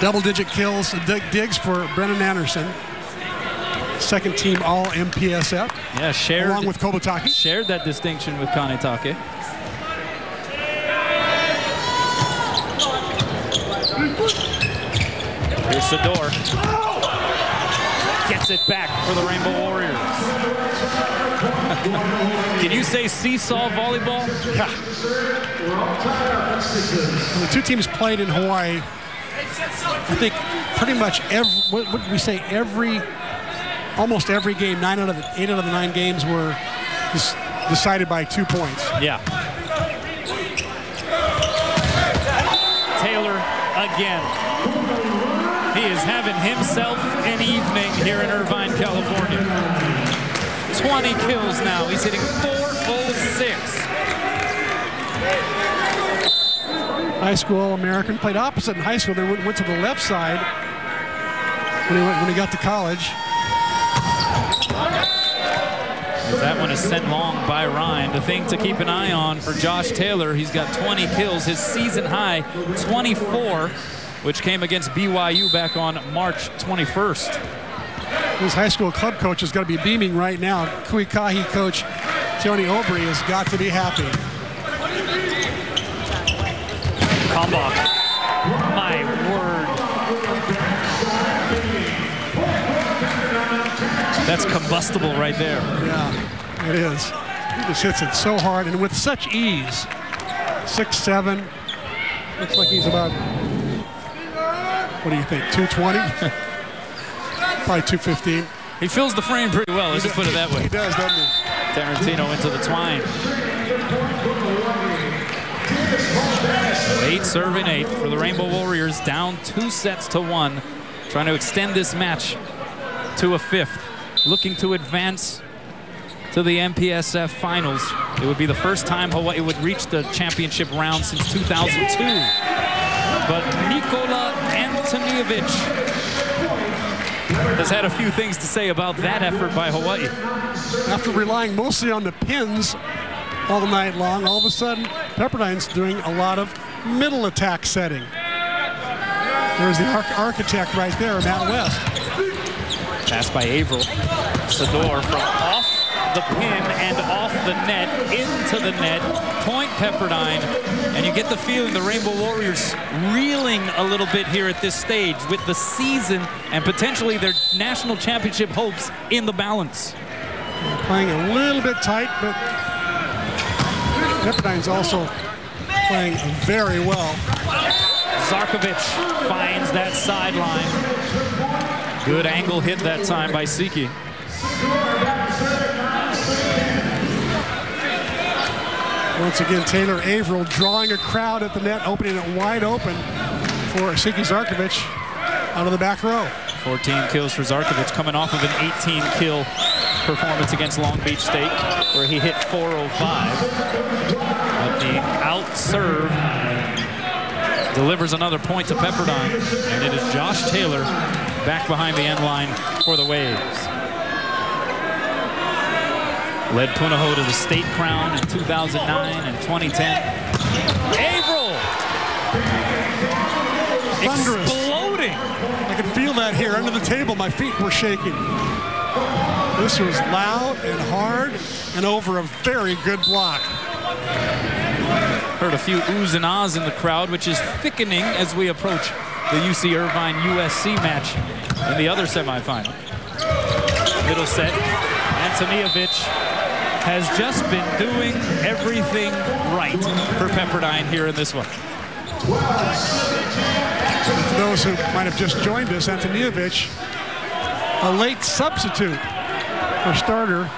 Double-digit kills, digs for Brennan Anderson. 2nd team all MPSF. Yeah, shared along with Kobatake. Shared that distinction with Kanetake. Here's Sador. Gets it back for the Rainbow Warriors. Can you say seesaw volleyball? Yeah. The 2 teams played in Hawaii. I think pretty much almost every game, 8 out of the 9 games were decided by 2 points. Yeah. Taylor again. He is having himself an evening here in Irvine, California. 20 kills now. He's hitting .406. High school All-American, played opposite in high school. They went to the left side when he got to college. That one is sent long by Ryan. The thing to keep an eye on for Josh Taylor, he's got 20 kills. His season high, 24, which came against BYU back on March 21st. His high school club coach has got to be beaming right now. Kuikahi coach Tony Aubry has got to be happy. Kalmbach. My word. That's combustible right there. Yeah, it is. He just hits it so hard and with such ease. 6'7". Looks like he's about, what do you think, 220? Probably 215. He fills the frame pretty well, let's just put it that way. He does, doesn't he? Tarantino into the twine. 8-8 for the Rainbow Warriors, down 2-1, trying to extend this match to a 5th, looking to advance to the MPSF Finals. It would be the first time Hawaii would reach the championship round since 2002. But Nikola Antonijevic has had a few things to say about that effort by Hawaii. After relying mostly on the pins all the night long, all of a sudden Pepperdine's doing a lot of middle attack setting. There's the architect right there, Matt West. Pass by Averill. Sador from off the pin and off the net, into the net. Point Pepperdine. And you get the feeling the Rainbow Warriors reeling a little bit here at this stage with the season and potentially their national championship hopes in the balance. Playing a little bit tight, but Pepperdine's also playing very well. Zarkovic finds that sideline. Good angle hit that time by Siki. Once again, Taylor Averill drawing a crowd at the net, opening it wide open for Siki Zarkovic out of the back row. 14 kills for Zarkovic, coming off of an 18-kill performance against Long Beach State, where he hit .405. But the out serve delivers another point to Pepperdine, and it is Josh Taylor back behind the end line for the Waves. Led Punahou to the state crown in 2009 and 2010. Averill! Thunderous. Exploding! I could feel that here under the table. My feet were shaking. This was loud and hard and over a very good block. Heard a few oohs and ahs in the crowd, which is thickening as we approach the UC Irvine-USC match in the other semifinal. Middle set, Antonijevic has just been doing everything right for Pepperdine here in this one. For those who might have just joined us, Antonijevic, a late substitute for starter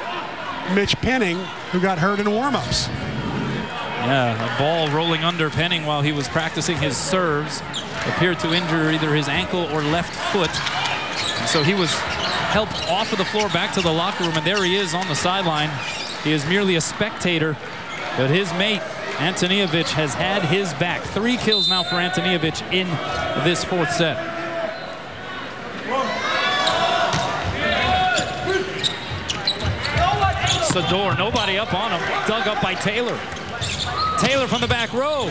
Mitch Penning, who got hurt in warm-ups. Yeah, a ball rolling under Penning while he was practicing his serves. Appeared to injure either his ankle or left foot. And so he was helped off of the floor back to the locker room, and there he is on the sideline. He is merely a spectator, but his mate, Antonijevic, has had his back. 3 kills now for Antonijevic in this 4th set. Sador, nobody up on him, dug up by Taylor. Taylor from the back row.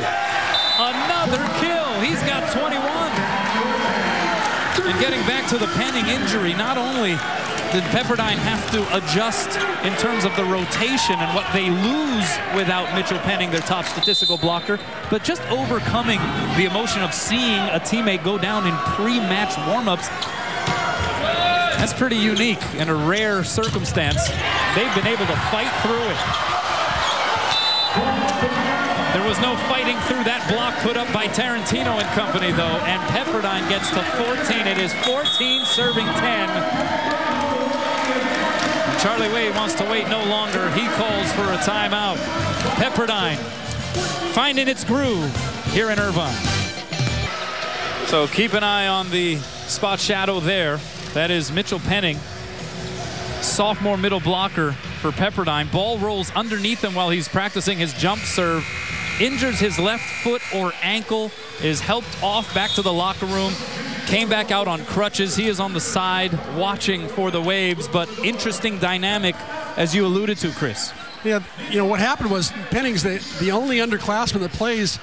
Another kill. He's got 21. And getting back to the Penning injury, not only did Pepperdine have to adjust in terms of the rotation and what they lose without Mitchell Penning, their top statistical blocker, but just overcoming the emotion of seeing a teammate go down in pre-match warm-ups. That's pretty unique and a rare circumstance. They've been able to fight through it. There was no fighting through that block put up by Tarantino and company, though, and Pepperdine gets to 14. It is 14 serving 10. And Charlie Wade wants to wait no longer. He calls for a timeout. Pepperdine finding its groove here in Irvine. So keep an eye on the spot shadow there. That is Mitchell Penning, sophomore middle blocker for Pepperdine. Ball rolls underneath him while he's practicing his jump serve. Injures his left foot or ankle, is helped off back to the locker room, came back out on crutches. He is on the side watching for the Waves, but interesting dynamic, as you alluded to, Chris. Yeah, you know, what happened was Penning's the only underclassman that plays,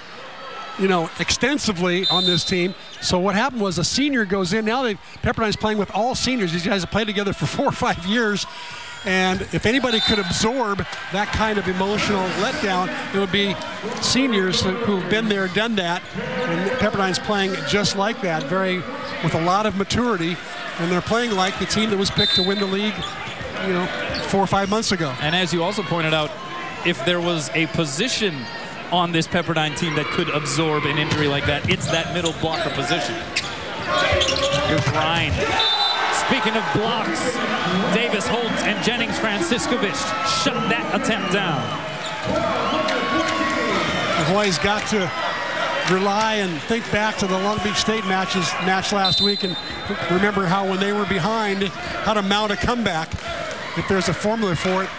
you know, extensively on this team. So what happened was a senior goes in. Now Pepperdine's playing with all seniors. These guys have played together for 4 or 5 years. And if anybody could absorb that kind of emotional letdown, it would be seniors who've been there, done that. And Pepperdine's playing just like that, with a lot of maturity. And they're playing like the team that was picked to win the league, you know, 4 or 5 months ago. And as you also pointed out, if there was a position on this Pepperdine team that could absorb an injury like that, it's that middle blocker position. Here's Ryan. Speaking of blocks, Davis Holtz and Jennings Franciscovich shut that attempt down. Hawaii's got to rely and think back to the Long Beach State match last week and remember how when they were behind, how to mount a comeback. If there's a formula for it,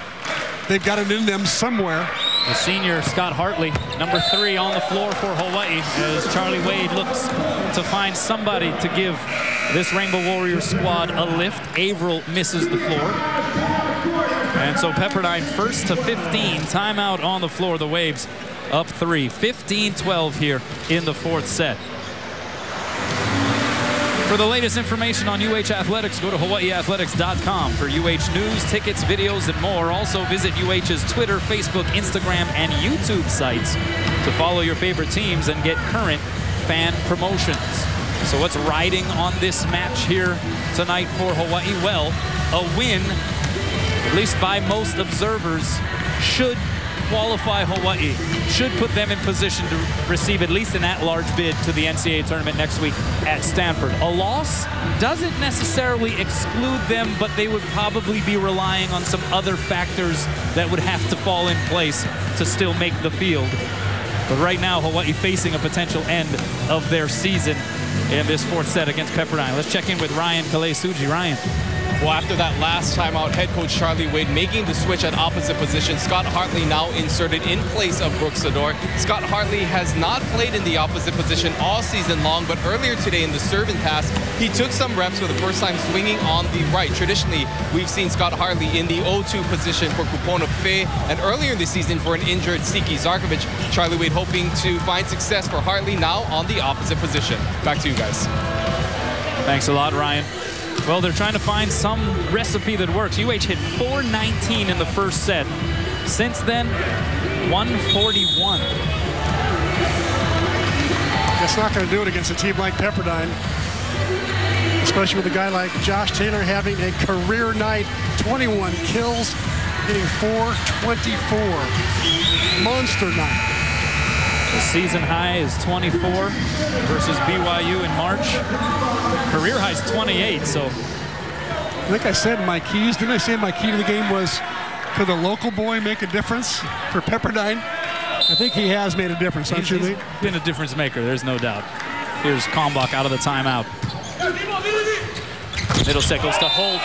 they've got it in them somewhere. The senior Scott Hartley, number 3 on the floor for Hawaii, as Charlie Wade looks to find somebody to give this Rainbow Warriors squad a lift. Averill misses the floor. And so Pepperdine first to 15, timeout on the floor. The Waves up 3, 15-12 here in the 4th set. For the latest information on UH Athletics, go to hawaiiathletics.com for UH news, tickets, videos, and more. Also visit UH's Twitter, Facebook, Instagram, and YouTube sites to follow your favorite teams and get current fan promotions. So what's riding on this match here tonight for Hawaii? Well, a win, at least by most observers, should qualify Hawaii, should put them in position to receive at least an at-large bid to the NCAA tournament next week at Stanford. A loss doesn't necessarily exclude them, but they would probably be relying on some other factors that would have to fall in place to still make the field. But right now, Hawaii facing a potential end of their season in this 4th set against Pepperdine. Let's check in with Ryan Kalesuji. Ryan. Well, after that last timeout, head coach Charlie Wade making the switch at opposite position. Scott Hartley now inserted in place of Brooks Sador. Scott Hartley has not played in the opposite position all season long, but earlier today in the serve and pass, he took some reps for the first time swinging on the right. Traditionally, we've seen Scott Hartley in the 0-2 position for Kupona Fe, and earlier in the season for an injured Siki Zarkovic. Charlie Wade hoping to find success for Hartley now on the opposite position. Back to you guys. Thanks a lot, Ryan. Well, they're trying to find some recipe that works. UH hit 419 in the first set. Since then, 141. That's not going to do it against a team like Pepperdine, especially with a guy like Josh Taylor having a career night, 21 kills, hitting .424. Monster night. The season high is 24 versus BYU in March. Career high is 28, so. I think I said my keys. Didn't I say my key to the game was, could the local boy make a difference for Pepperdine? I think he has made a difference, don't you think? He's been a difference maker, there's no doubt. Here's Kalmbach out of the timeout. Middle set goes to Holt.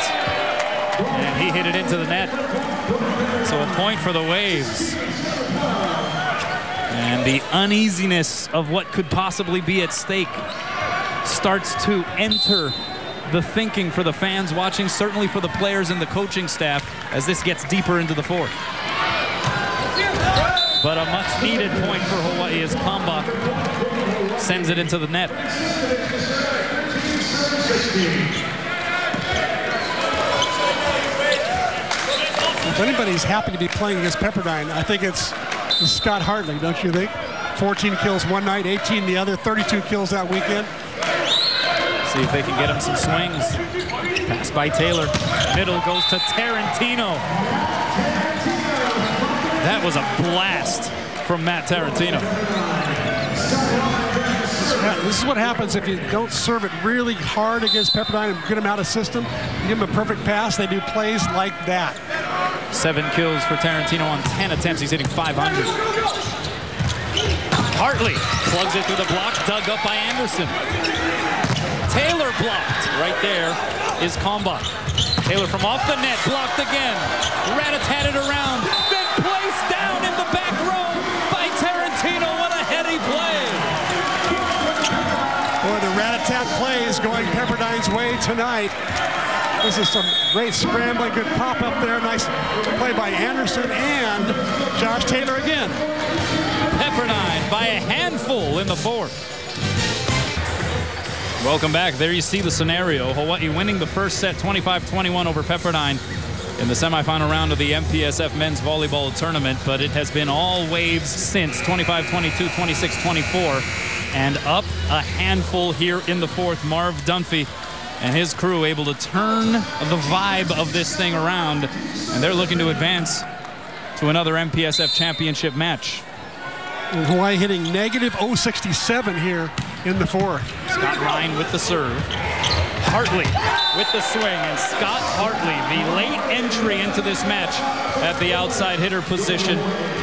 And he hit it into the net. So a point for the Waves. And the uneasiness of what could possibly be at stake starts to enter the thinking for the fans watching, certainly for the players and the coaching staff, as this gets deeper into the 4th. But a much-needed point for Hawaii as Kalmbach sends it into the net. If anybody's happy to be playing against Pepperdine, I think it's Scott Hartley, don't you think? 14 kills one night, 18 the other, 32 kills that weekend. See if they can get him some swings. Pass by Taylor. Middle goes to Tarantino. That was a blast from Matt Tarantino. This is what happens if you don't serve it really hard against Pepperdine and get them out of system. You give them a perfect pass, they do plays like that. 7 kills for Tarantino on 10 attempts. He's hitting .500. Hartley plugs it through the block, dug up by Anderson. Taylor blocked. Right there is Kalmbach. Taylor from off the net, blocked again. Rat-a-tat it around, then placed down in the back row by Tarantino. What a heady play. Boy, the rat-a-tat play is going Pepperdine's way tonight. This is some great scrambling, good pop up there. Nice play by Anderson and Josh Taylor again. Pepperdine by a handful in the 4th. Welcome back. There you see the scenario. Hawaii winning the first set 25-21 over Pepperdine in the semifinal round of the MPSF Men's Volleyball Tournament, but it has been all Waves since 25-22, 26-24, and up a handful here in the 4th. Marv Dunphy and his crew able to turn the vibe of this thing around, and they're looking to advance to another MPSF championship match. And Hawaii hitting negative 067 here in the fourth. Scott Ryan with the serve. Hartley with the swing, and Scott Hartley, the late entry into this match at the outside hitter position.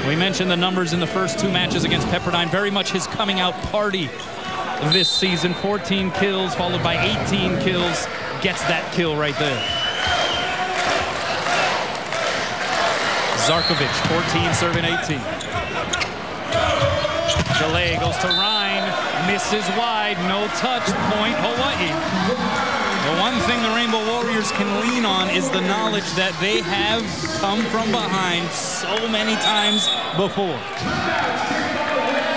We mentioned the numbers in the first two matches against Pepperdine, very much his coming out party this season. 14 kills followed by 18 kills, gets that kill right there. Zarkovic, 14 serving 18. Delay goes to Ryan, misses wide, no touch, point Hawaii. The one thing the Rainbow Warriors can lean on is the knowledge that they have come from behind so many times before.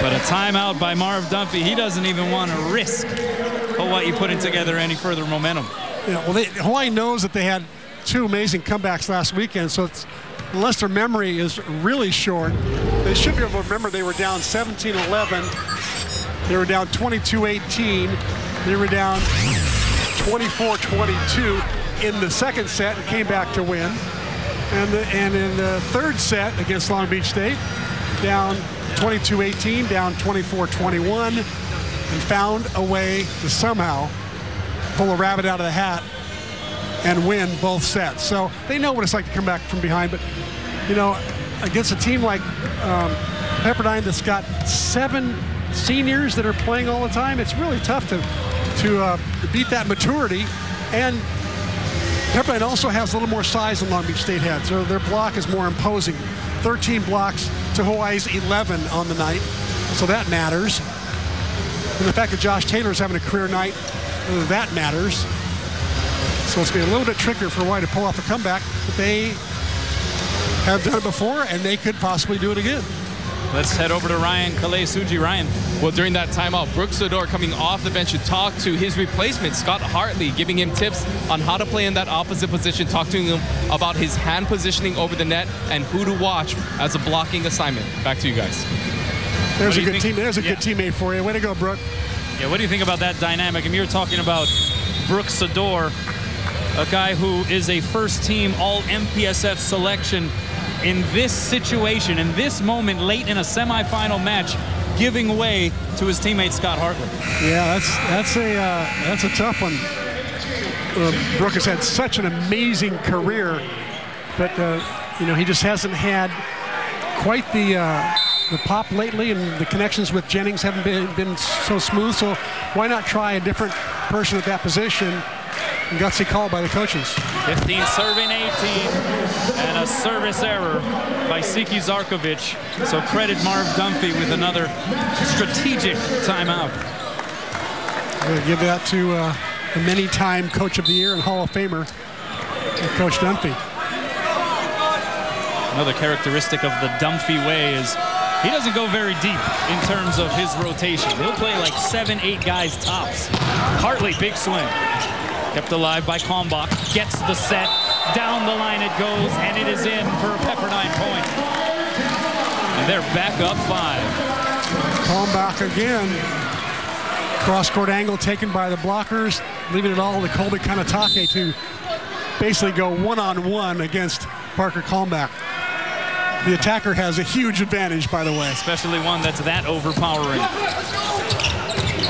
But a timeout by Marv Dunphy, he doesn't even want to risk Hawaii putting together any further momentum. Yeah, well, Hawaii knows that they had two amazing comebacks last weekend, so unless their memory is really short, they should be able to remember they were down 17-11. They were down 22-18. They were down 24-22 in the second set and came back to win. And in the third set against Long Beach State, down 22-18, down 24-21, and found a way to somehow pull a rabbit out of the hat and win both sets. So they know what it's like to come back from behind. But, you know, against a team like Pepperdine that's got 7 seniors that are playing all the time, it's really tough to beat that maturity. And Pepperdine also has a little more size than Long Beach State had, so their block is more imposing. 13 blocks to Hawaii's 11 on the night, so that matters. And the fact that Josh Taylor's having a career night, that matters. So it's going to be a little bit trickier for Hawaii to pull off a comeback, but they have done it before, and they could possibly do it again. Let's head over to Ryan Kalei-Suji. Ryan. Well, during that timeout, Brooks Sador coming off the bench to talk to his replacement, Scott Hartley, giving him tips on how to play in that opposite position, talk to him about his hand positioning over the net and who to watch as a blocking assignment. Back to you guys. There's a good team. There's a good teammate for you. Way to go, Brooke. Yeah, what do you think about that dynamic? I mean, you're talking about Brooks Sador, a guy who is a first-team All-MPSF selection. In this situation, in this moment, late in a semifinal match, giving way to his teammate Scott Hartley. Yeah, that's a tough one. Brooke has had such an amazing career, but you know, he just hasn't had quite the pop lately, and the connections with Jennings haven't been so smooth. So why not try a different person at that position? And gutsy call by the coaches. 15 serving 18, and a service error by Siki Zarkovic. So credit Marv Dunphy with another strategic timeout. I'm going to give that to the many-time Coach of the Year and Hall of Famer, Coach Dunphy. Another characteristic of the Dunphy way is he doesn't go very deep in terms of his rotation. He'll play like 7-8 guys tops. Hartley, big swing. Kept alive by Kalmbach, gets the set, down the line it goes, and it is in for a Pepperdine point. And they're back up 5. Kalmbach again. Cross-court angle taken by the blockers, leaving it all to Colby Kanatake to basically go one-on-one against Parker Kalmbach. The attacker has a huge advantage, by the way. Especially one that's that overpowering.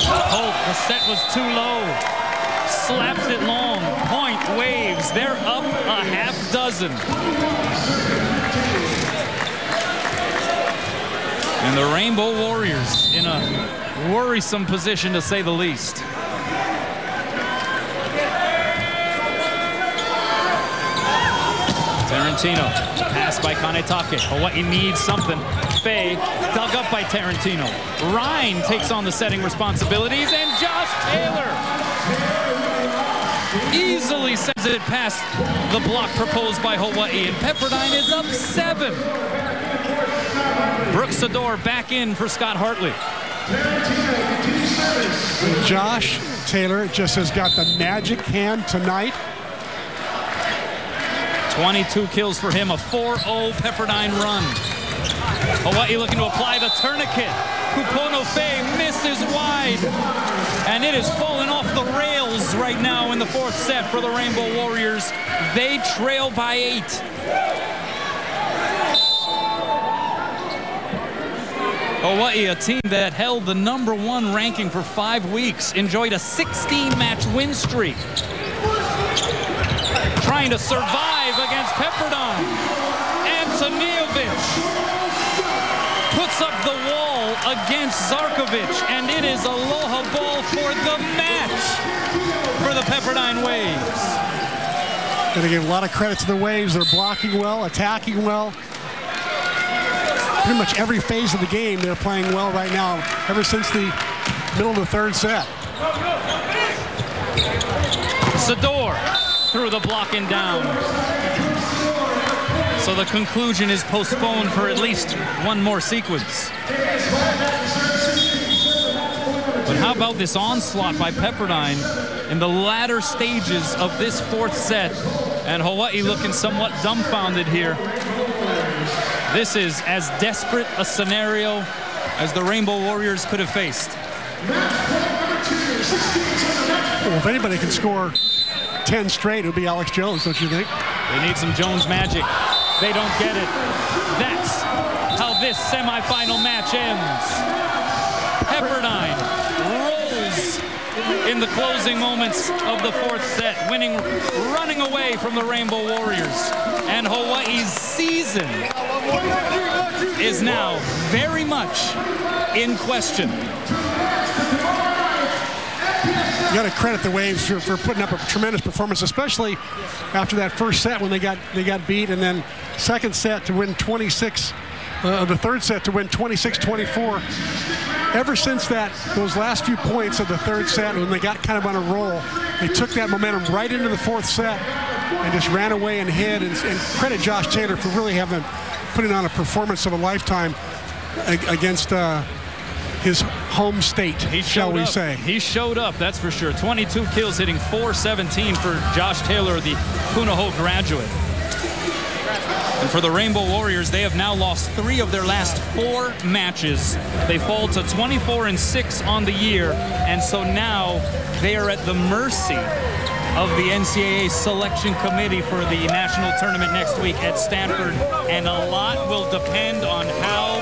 Oh, the set was too low. Slaps it long, point, waves. They're up a half dozen. And the Rainbow Warriors in a worrisome position, to say the least. Tarantino, pass by Kanetake. Hawaii needs something. Fay, dug up by Tarantino. Ryan takes on the setting responsibilities, and Josh Taylor easily sends it past the block proposed by Hawaii, and Pepperdine is up 7. Brooks Sador back in for Scott Hartley. Josh Taylor just has got the magic hand tonight. 22 kills for him, a 4-0 Pepperdine run. Hawaii looking to apply the tourniquet. Kupono Fay misses wide, and it is falling off the rails right now in the 4th set for the Rainbow Warriors. They trail by 8. Hawaii, a team that held the #1 ranking for 5 weeks, enjoyed a 16-match win streak. Trying to survive against Pepperdine. Antonijevic puts up the wall against Zarkovic, and it is aloha ball for the match for the Pepperdine Waves. Gotta give a lot of credit to the Waves. They're blocking well, attacking well. Pretty much every phase of the game they're playing well right now, ever since the middle of the 3rd set. Sador through the block and down. So the conclusion is postponed for at least one more sequence. But how about this onslaught by Pepperdine in the latter stages of this 4th set? And Hawaii looking somewhat dumbfounded here. This is as desperate a scenario as the Rainbow Warriors could have faced. Well, if anybody can score 10 straight, it would be Alex Jones, don't you think? They need some Jones magic. They don't get it. That's how this semifinal match ends. Pepperdine rolls in the closing moments of the 4th set, running away from the Rainbow Warriors. And Hawaii's season is now very much in question. You got to credit the Waves for putting up a tremendous performance, especially after that 1st set when they got beat, and then 2nd set to win 26, the 3rd set to win 26-24. Ever since those last few points of the 3rd set, when they got kind of on a roll, they took that momentum right into the 4th set and just ran away and hid. And credit Josh Taylor for really putting on a performance of a lifetime against his home state, shall we say. He showed up, that's for sure. 22 kills, hitting .417 for Josh Taylor, the Punahou graduate. And for the Rainbow Warriors, they have now lost 3 of their last 4 matches. They fall to 24-6 on the year, and so now they are at the mercy of the NCAA selection committee for the national tournament next week at Stanford, and a lot will depend on how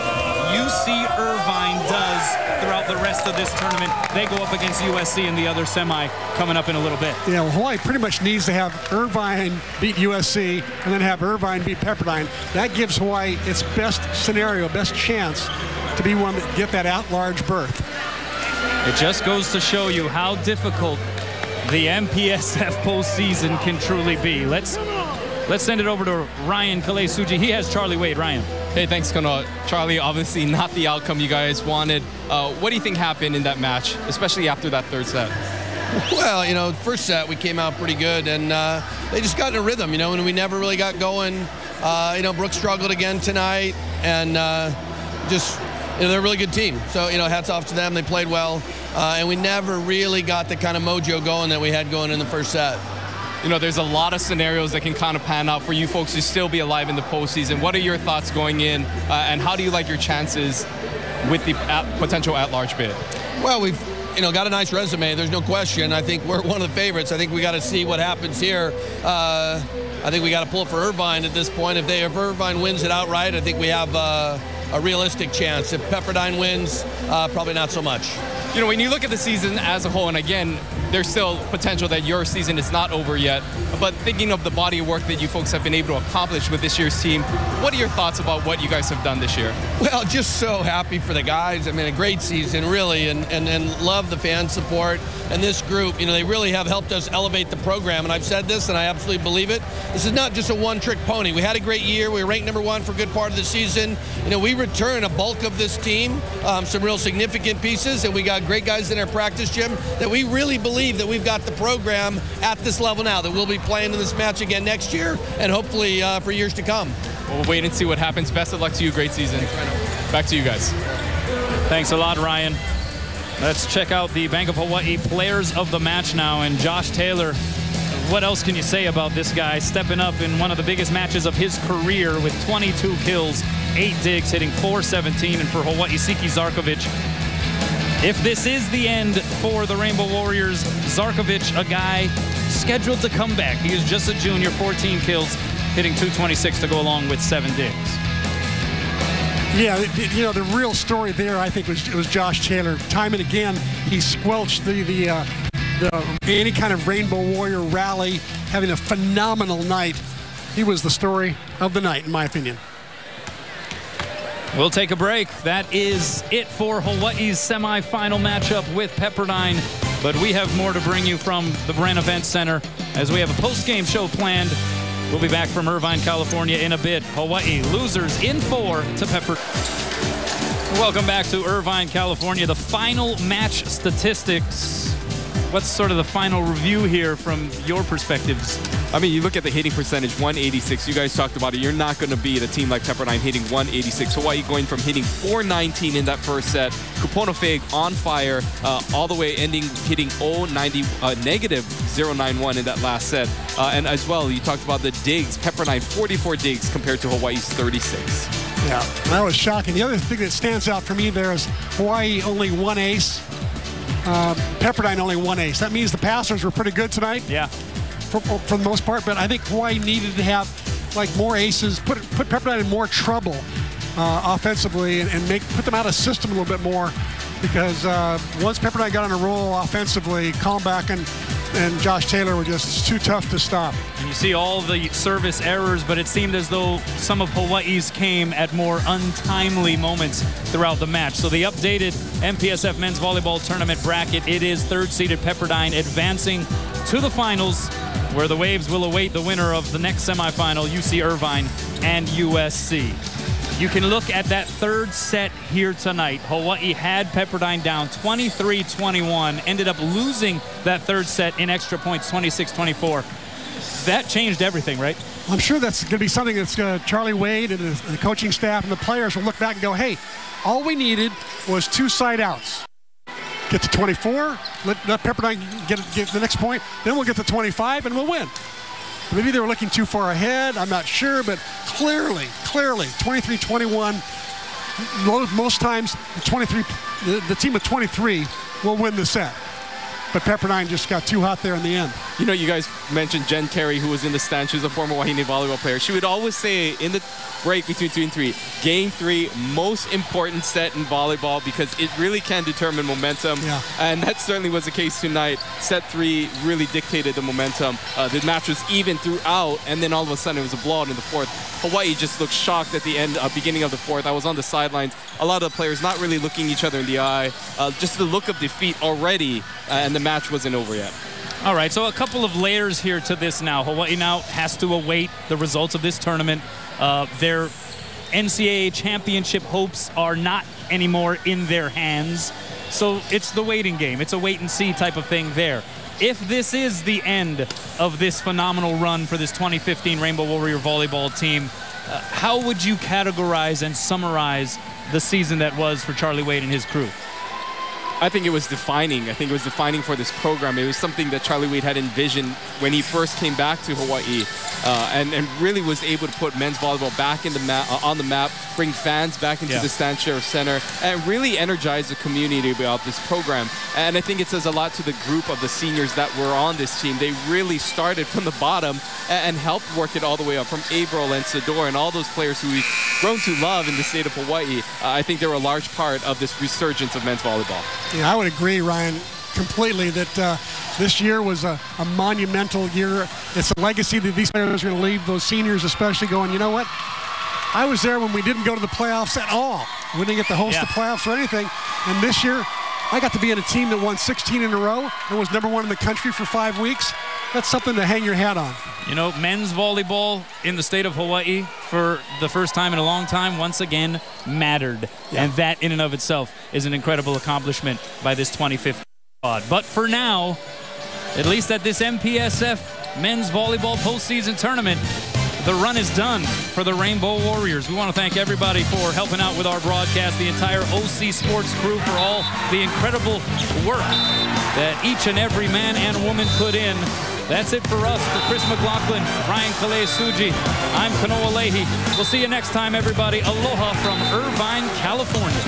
UC Irvine does throughout the rest of this tournament. They go up against USC in the other semi coming up in a little bit. Yeah, well, Hawaii pretty much needs to have Irvine beat USC and then have Irvine beat Pepperdine. That gives Hawaii its best scenario, best chance to be one that get that at-large berth. It just goes to show you how difficult the MPSF postseason can truly be. Let's send it over to Ryan Kalesuji. He has Charlie Wade. Ryan. Hey, thanks, Kono. Charlie, obviously not the outcome you guys wanted. What do you think happened in that match, especially after that 3rd set? Well, 1st set we came out pretty good, and they just got in a rhythm, and we never really got going. Brooks struggled again tonight, and they're a really good team. So, hats off to them. They played well, and we never really got the kind of mojo going that we had going in the 1st set. There's a lot of scenarios that can kind of pan out for you folks to still be alive in the postseason. What are your thoughts going in, and how do you like your chances with the potential at-large bid? Well, we've got a nice resume. There's no question. I think we're one of the favorites. I think we got to see what happens here. I think we got to pull for Irvine at this point. If Irvine wins it outright, I think we have a realistic chance. If Pepperdine wins, probably not so much. When you look at the season as a whole, and again, there's still potential that your season is not over yet, but thinking of the body of work that you folks have been able to accomplish with this year's team, what are your thoughts about what you guys have done this year? Well, just so happy for the guys. I mean, a great season, really, and love the fan support. And this group, they really have helped us elevate the program. And I've said this, and I absolutely believe it. This is not just a one-trick pony. We had a great year. We were ranked #1 for a good part of the season. We return a bulk of this team, some real significant pieces, and we got great guys in our practice gym that we really believe that we've got the program at this level now, that we'll be playing in this match again next year and hopefully for years to come. We'll wait and see what happens. Best of luck to you. Great season. Back to you guys. Thanks a lot, Ryan. Let's check out the Bank of Hawaii players of the match now. And Josh Taylor, what else can you say about this guy stepping up in one of the biggest matches of his career with 22 kills, 8 digs, hitting .417, and for Hawaii, Siki Zarkovic. If this is the end for the Rainbow Warriors, Zarkovic, a guy scheduled to come back. He is just a junior, 14 kills, hitting .226 to go along with 7 digs. Yeah, you know, the real story there, I think, was Josh Taylor. Time and again, he squelched the any kind of Rainbow Warrior rally, having a phenomenal night. He was the story of the night, in my opinion. We'll take a break. That is it for Hawaii's semifinal matchup with Pepperdine. But we have more to bring you from the Bren Event Center as we have a post-game show planned. We'll be back from Irvine, California in a bit. Hawaii losers in 4 to Pepperdine. Welcome back to Irvine, California. The final match statistics. What's sort of the final review here from your perspectives? I mean, you look at the hitting percentage, 186. You guys talked about it. You're not going to beat a team like Pepperdine hitting 186. Hawaii going from hitting 419 in that first set. Kuponofeg on fire, all the way ending hitting negative 091 in that last set. And as well, you talked about the digs. Pepperdine 44 digs compared to Hawaii's 36. Yeah, that was shocking. The other thing that stands out for me there is Hawaii only one ace. Pepperdine only one ace. That means the passers were pretty good tonight. Yeah. For the most part, but I think Hawaii needed to have like more aces, put Pepperdine in more trouble offensively, and put them out of system a little bit more, because once Pepperdine got on a roll offensively, Kalmbach and Josh Taylor were just too tough to stop. And you see all the service errors, but it seemed as though some of Hawaii's came at more untimely moments throughout the match. So the updated MPSF Men's Volleyball Tournament bracket, it is third-seeded Pepperdine advancing to the finals, where the Waves will await the winner of the next semifinal, UC Irvine and USC. You can look at that third set here tonight. Hawaii had Pepperdine down 23-21, ended up losing that third set in extra points, 26-24. That changed everything, right? I'm sure that's going to be something that's Charlie Wade and the coaching staff and the players will look back and go, hey, all we needed was 2 side outs. Get to 24, let Pepperdine get the next point, then we'll get to 25 and we'll win. Maybe they were looking too far ahead, I'm not sure, but clearly, 23-21, most times the team with 23 will win the set. But Pepperdine just got too hot there in the end. You know, you guys mentioned Jen Terry, who was in the stand. She was a former Wahine volleyball player. She would always say in the break between 2 and 3, Game 3, most important set in volleyball, because it really can determine momentum. Yeah. And that certainly was the case tonight. Set 3 really dictated the momentum. The match was even throughout, and then all of a sudden it was a blowout in the fourth. Hawaii just looked shocked at the end, beginning of the fourth. I was on the sidelines. A lot of the players not really looking each other in the eye. Just the look of defeat already, and the match wasn't over yet. All right, so a couple of layers here to this now. Hawaii now has to await the results of this tournament. Their NCAA championship hopes are not anymore in their hands. So it's the waiting game. It's a wait and see type of thing there. If this is the end of this phenomenal run for this 2015 Rainbow Warrior volleyball team, how would you categorize and summarize the season that was for Charlie Wade and his crew? I think it was defining. I think it was defining for this program. It was something that Charlie Wade had envisioned when he first came back to Hawaii, and really was able to put men's volleyball back in on the map, bring fans back into the Stan Sheriff Center, and really energize the community about this program. And I think it says a lot to the group of the seniors that were on this team. They really started from the bottom and helped work it all the way up, from Averill and Sador and all those players who we've grown to love in the state of Hawaii. I think they were a large part of this resurgence of men's volleyball. Yeah, I would agree, Ryan, completely that this year was a monumental year. It's a legacy that these players are going to leave, those seniors especially, going, you know what? I was there when we didn't go to the playoffs at all. We didn't get to host the playoffs or anything. And this year, I got to be in a team that won 16 in a row and was #1 in the country for 5 weeks. That's something to hang your hat on. You know, men's volleyball in the state of Hawaii for the first time in a long time once again mattered. Yeah. And that in and of itself is an incredible accomplishment by this 2015 squad. But for now, at least at this MPSF men's volleyball postseason tournament, the run is done for the Rainbow Warriors. We want to thank everybody for helping out with our broadcast, the entire OC Sports crew for all the incredible work that each and every man and woman put in. That's it for us. For Chris McLaughlin, Ryan Kalei-Suji, I'm Kanoa Leahy. We'll see you next time, everybody. Aloha from Irvine, California.